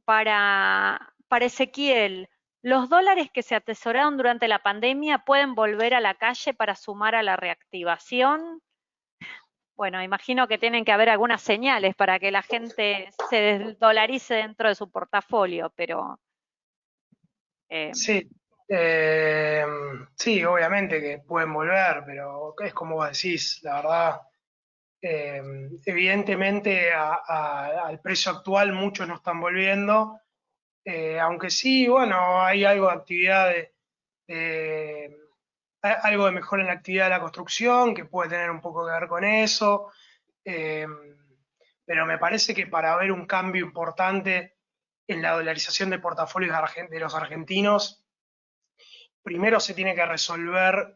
Para Ezequiel, ¿los dólares que se atesoraron durante la pandemia pueden volver a la calle para sumar a la reactivación? Bueno, imagino que tienen que haber algunas señales para que la gente se desdolarice dentro de su portafolio, pero... Sí, sí, obviamente que pueden volver, pero es como vos decís, la verdad, evidentemente al precio actual muchos no están volviendo, aunque sí, bueno, hay algo de actividad algo de mejora en la actividad de la construcción que puede tener un poco que ver con eso, eh, pero me parece que para ver un cambio importante en la dolarización de portafolios de los argentinos, primero se tiene que resolver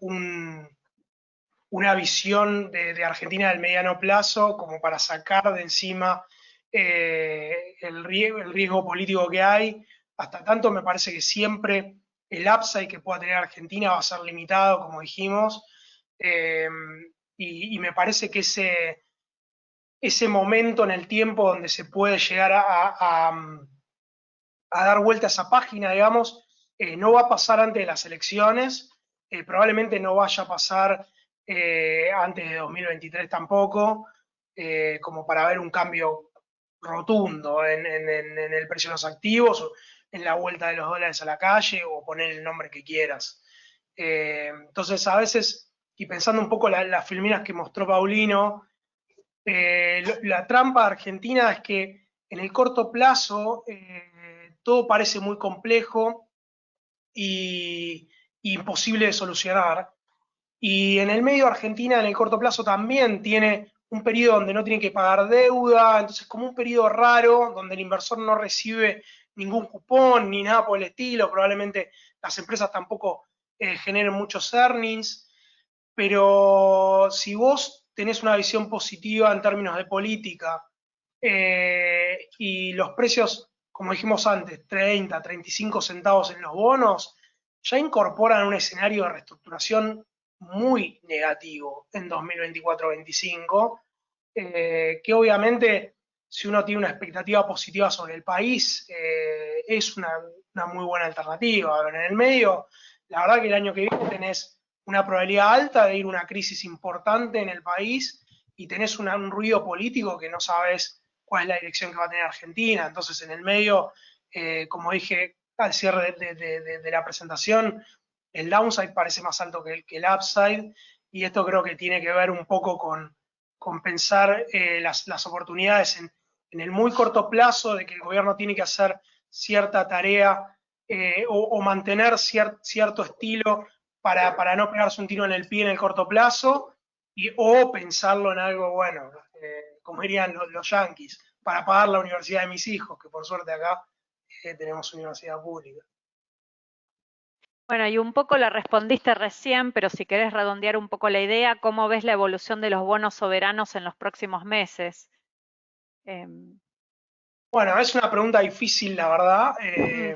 una visión de Argentina del mediano plazo como para sacar de encima el riesgo político que hay. Hasta tanto me parece que siempre el upside que pueda tener Argentina va a ser limitado, como dijimos, y me parece que ese momento en el tiempo donde se puede llegar a dar vuelta a esa página, digamos, no va a pasar antes de las elecciones, probablemente no vaya a pasar antes de 2023 tampoco, como para ver un cambio rotundo en el precio de los activos, o en la vuelta de los dólares a la calle, o poner el nombre que quieras. Entonces, a veces, y pensando un poco las filminas que mostró Paulino, la trampa argentina es que en el corto plazo todo parece muy complejo y imposible de solucionar. Y en el medio Argentina, en el corto plazo, también tiene un periodo donde no tiene que pagar deuda, entonces como un periodo raro, donde el inversor no recibe ningún cupón ni nada por el estilo, probablemente las empresas tampoco generen muchos earnings, pero si vos tenés una visión positiva en términos de política y los precios, como dijimos antes, 30, 35 centavos en los bonos, ya incorporan un escenario de reestructuración muy negativo en 2024-25, que obviamente si uno tiene una expectativa positiva sobre el país, es una muy buena alternativa. En el medio, la verdad que el año que viene tenés una probabilidad alta de ir a una crisis importante en el país y tenés un ruido político que no sabes cuál es la dirección que va a tener Argentina. Entonces, en el medio, como dije al cierre de la presentación, el downside parece más alto que el upside, y esto creo que tiene que ver un poco con pensar las oportunidades en el muy corto plazo, de que el gobierno tiene que hacer cierta tarea o mantener cierto estilo para no pegarse un tiro en el pie en el corto plazo, o pensarlo en algo, bueno, como dirían los yanquis, para pagar la universidad de mis hijos, que por suerte acá tenemos universidad pública. Bueno, y un poco la respondiste recién, pero si querés redondear un poco la idea, ¿cómo ves la evolución de los bonos soberanos en los próximos meses? Bueno, es una pregunta difícil, la verdad.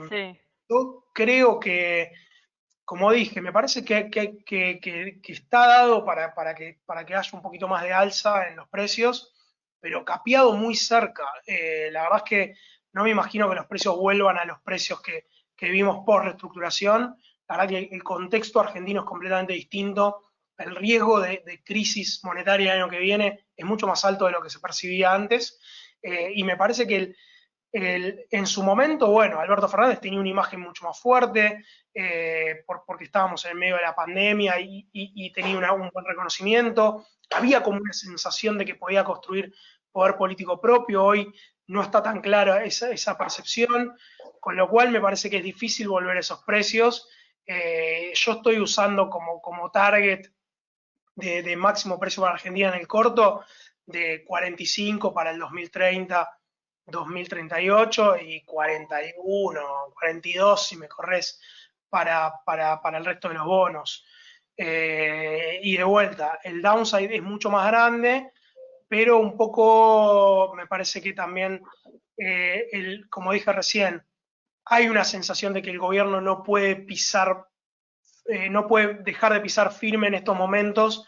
Sí. Yo creo que, como dije, me parece que está dado para que haya un poquito más de alza en los precios, pero capeado muy cerca. La verdad es que no me imagino que los precios vuelvan a los precios que vimos por reestructuración. La verdad que el contexto argentino es completamente distinto. El riesgo de crisis monetaria el año que viene es mucho más alto de lo que se percibía antes. Y me parece que En su momento, bueno, Alberto Fernández tenía una imagen mucho más fuerte, porque estábamos en el medio de la pandemia y tenía un buen reconocimiento. Había como una sensación de que podía construir poder político propio. Hoy no está tan clara esa percepción, con lo cual me parece que es difícil volver a esos precios. Yo estoy usando como target de máximo precio para Argentina en el corto de 45 para el 2030, 2038 y 41, 42 si me corres para el resto de los bonos. Y de vuelta, el downside es mucho más grande, pero un poco me parece que también, como dije recién, hay una sensación de que el gobierno no puede pisar, no puede dejar de pisar firme en estos momentos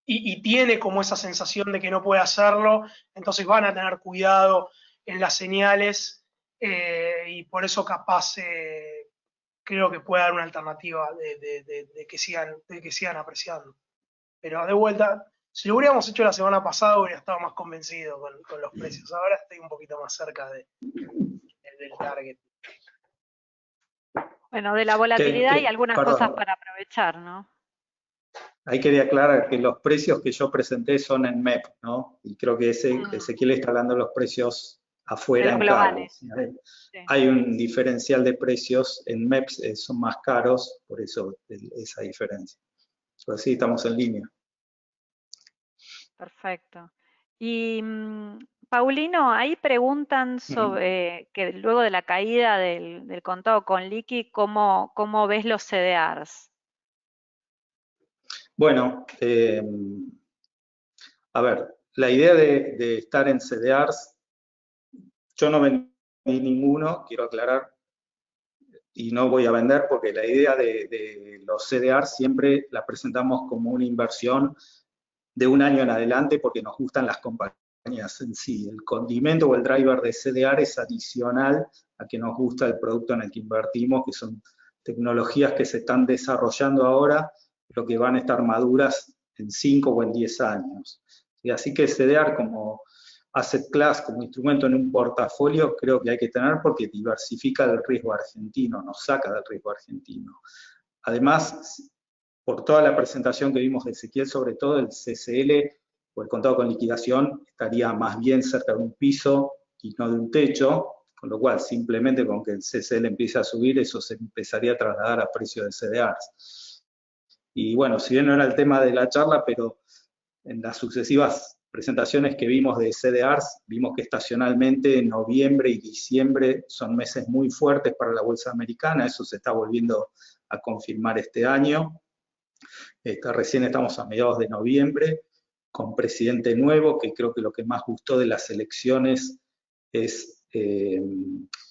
y tiene como esa sensación de que no puede hacerlo, entonces van a tener cuidado en las señales y por eso capaz creo que puede dar una alternativa de que sigan apreciando. Pero de vuelta, si lo hubiéramos hecho la semana pasada hubiera estado más convencido con los precios. Ahora estoy un poquito más cerca del target. Bueno, de la volatilidad y algunas cosas para aprovechar, ¿no? Ahí quería aclarar que los precios que yo presenté son en MEP, ¿no? Y creo que Ezequiel está hablando de los precios afuera en globales. Sí. Hay un diferencial de precios en MEPs, son más caros, por eso esa diferencia. Pero sí, estamos en línea. Perfecto. Y Paulino, ahí preguntan sobre que luego de la caída del contado con liqui, ¿cómo ves los CDRs? Bueno, a ver, la idea de estar en CDRs, yo no vendí ninguno, quiero aclarar, y no voy a vender porque la idea de los CDRs siempre la presentamos como una inversión de un año en adelante porque nos gustan las compañías en sí. El condimento o el driver de CDR es adicional a que nos gusta el producto en el que invertimos, que son tecnologías que se están desarrollando ahora, pero que van a estar maduras en 5 o en 10 años. Y así que CDR como asset class, como instrumento en un portafolio, creo que hay que tener porque diversifica el riesgo argentino, nos saca del riesgo argentino. Además, por toda la presentación que vimos de Ezequiel, sobre todo el CCL o el contado con liquidación estaría más bien cerca de un piso y no de un techo, con lo cual simplemente con que el CCL empiece a subir, eso se empezaría a trasladar a precios de CDRs. Y bueno, si bien no era el tema de la charla, pero en las sucesivas presentaciones que vimos de CDRs, vimos que estacionalmente noviembre y diciembre son meses muy fuertes para la bolsa americana, eso se está volviendo a confirmar este año. Recién estamos a mediados de noviembre, con presidente nuevo, que creo que lo que más gustó de las elecciones es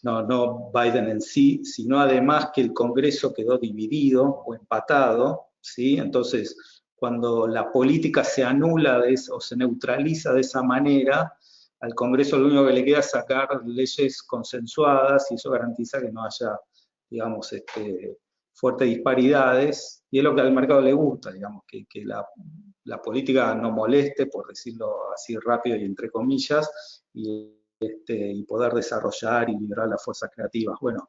no Biden en sí, sino además que el Congreso quedó dividido o empatado, ¿sí? Entonces, cuando la política se anula o se neutraliza de esa manera, al Congreso lo único que le queda es sacar leyes consensuadas y eso garantiza que no haya, digamos, fuertes disparidades, y es lo que al mercado le gusta, digamos, que la política no moleste, por decirlo así rápido y entre comillas, y poder desarrollar y liberar las fuerzas creativas. Bueno,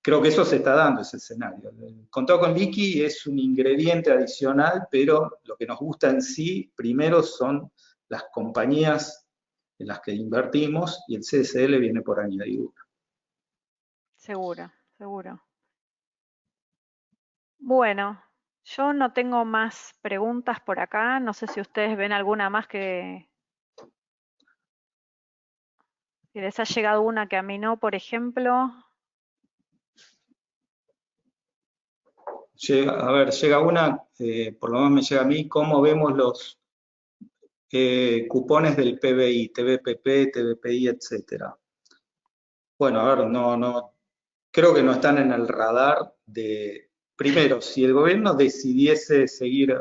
creo que eso se está dando, ese escenario. El contado con liqui es un ingrediente adicional, pero lo que nos gusta en sí, primero son las compañías en las que invertimos, y el CSL viene por añadidura. Seguro, seguro. Bueno, yo no tengo más preguntas por acá. No sé si ustedes ven alguna más que les ha llegado una que a mí no, por ejemplo. Llega una, por lo menos me llega a mí, ¿cómo vemos los cupones del PBI, TVPP, TVPI, etcétera? Bueno, a ver, creo que no están en el radar de, primero, si el gobierno decidiese seguir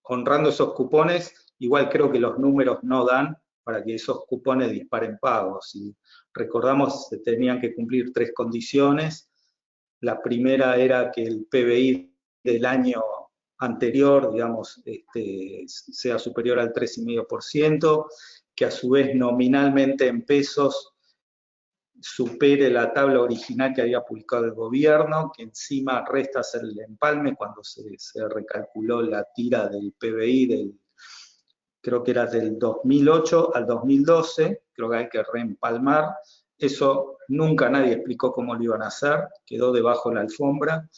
honrando esos cupones, igual creo que los números no dan para que esos cupones disparen pagos. Si recordamos, se tenían que cumplir 3 condiciones. La primera era que el PBI del año anterior, digamos, sea superior al 3,5%, que a su vez nominalmente en pesos supere la tabla original que había publicado el gobierno, que encima resta hacer el empalme cuando se recalculó la tira del PBI creo que era del 2008 al 2012, creo que hay que reempalmar. Eso nunca nadie explicó cómo lo iban a hacer, quedó debajo de la alfombra.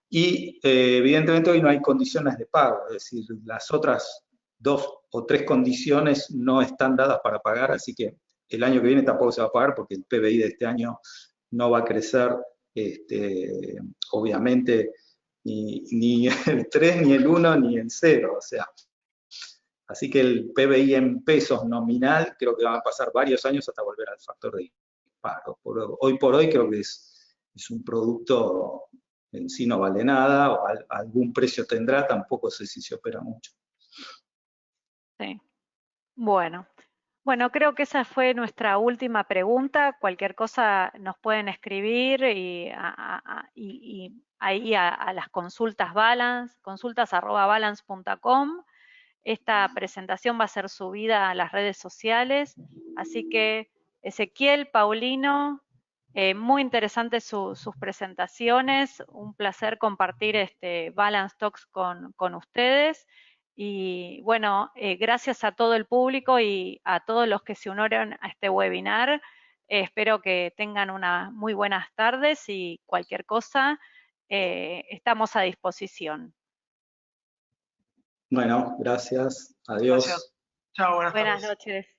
Y evidentemente hoy no hay condiciones de pago, es decir, las otras 2 o 3 condiciones no están dadas para pagar, así que el año que viene tampoco se va a pagar porque el PBI de este año no va a crecer, obviamente, ni el 3, ni el 1, ni el 0, o sea. Así que el PBI en pesos nominal creo que van a pasar varios años hasta volver al factor de disparo. Hoy por hoy creo que es un producto en sí no vale nada, o algún precio tendrá, tampoco sé si se opera mucho. Sí. Bueno, creo que esa fue nuestra última pregunta. Cualquier cosa nos pueden escribir y ahí a las consultas Balance, consultas@balance.com. Esta presentación va a ser subida a las redes sociales, así que Ezequiel, Paulino, muy interesantes sus presentaciones, un placer compartir Balance Talks con ustedes. Y bueno, gracias a todo el público y a todos los que se unieron a este webinar. Espero que tengan unas muy buenas tardes y cualquier cosa, estamos a disposición. Bueno, gracias. Adiós. Gracias. Chao, buenas tardes. Buenas noches.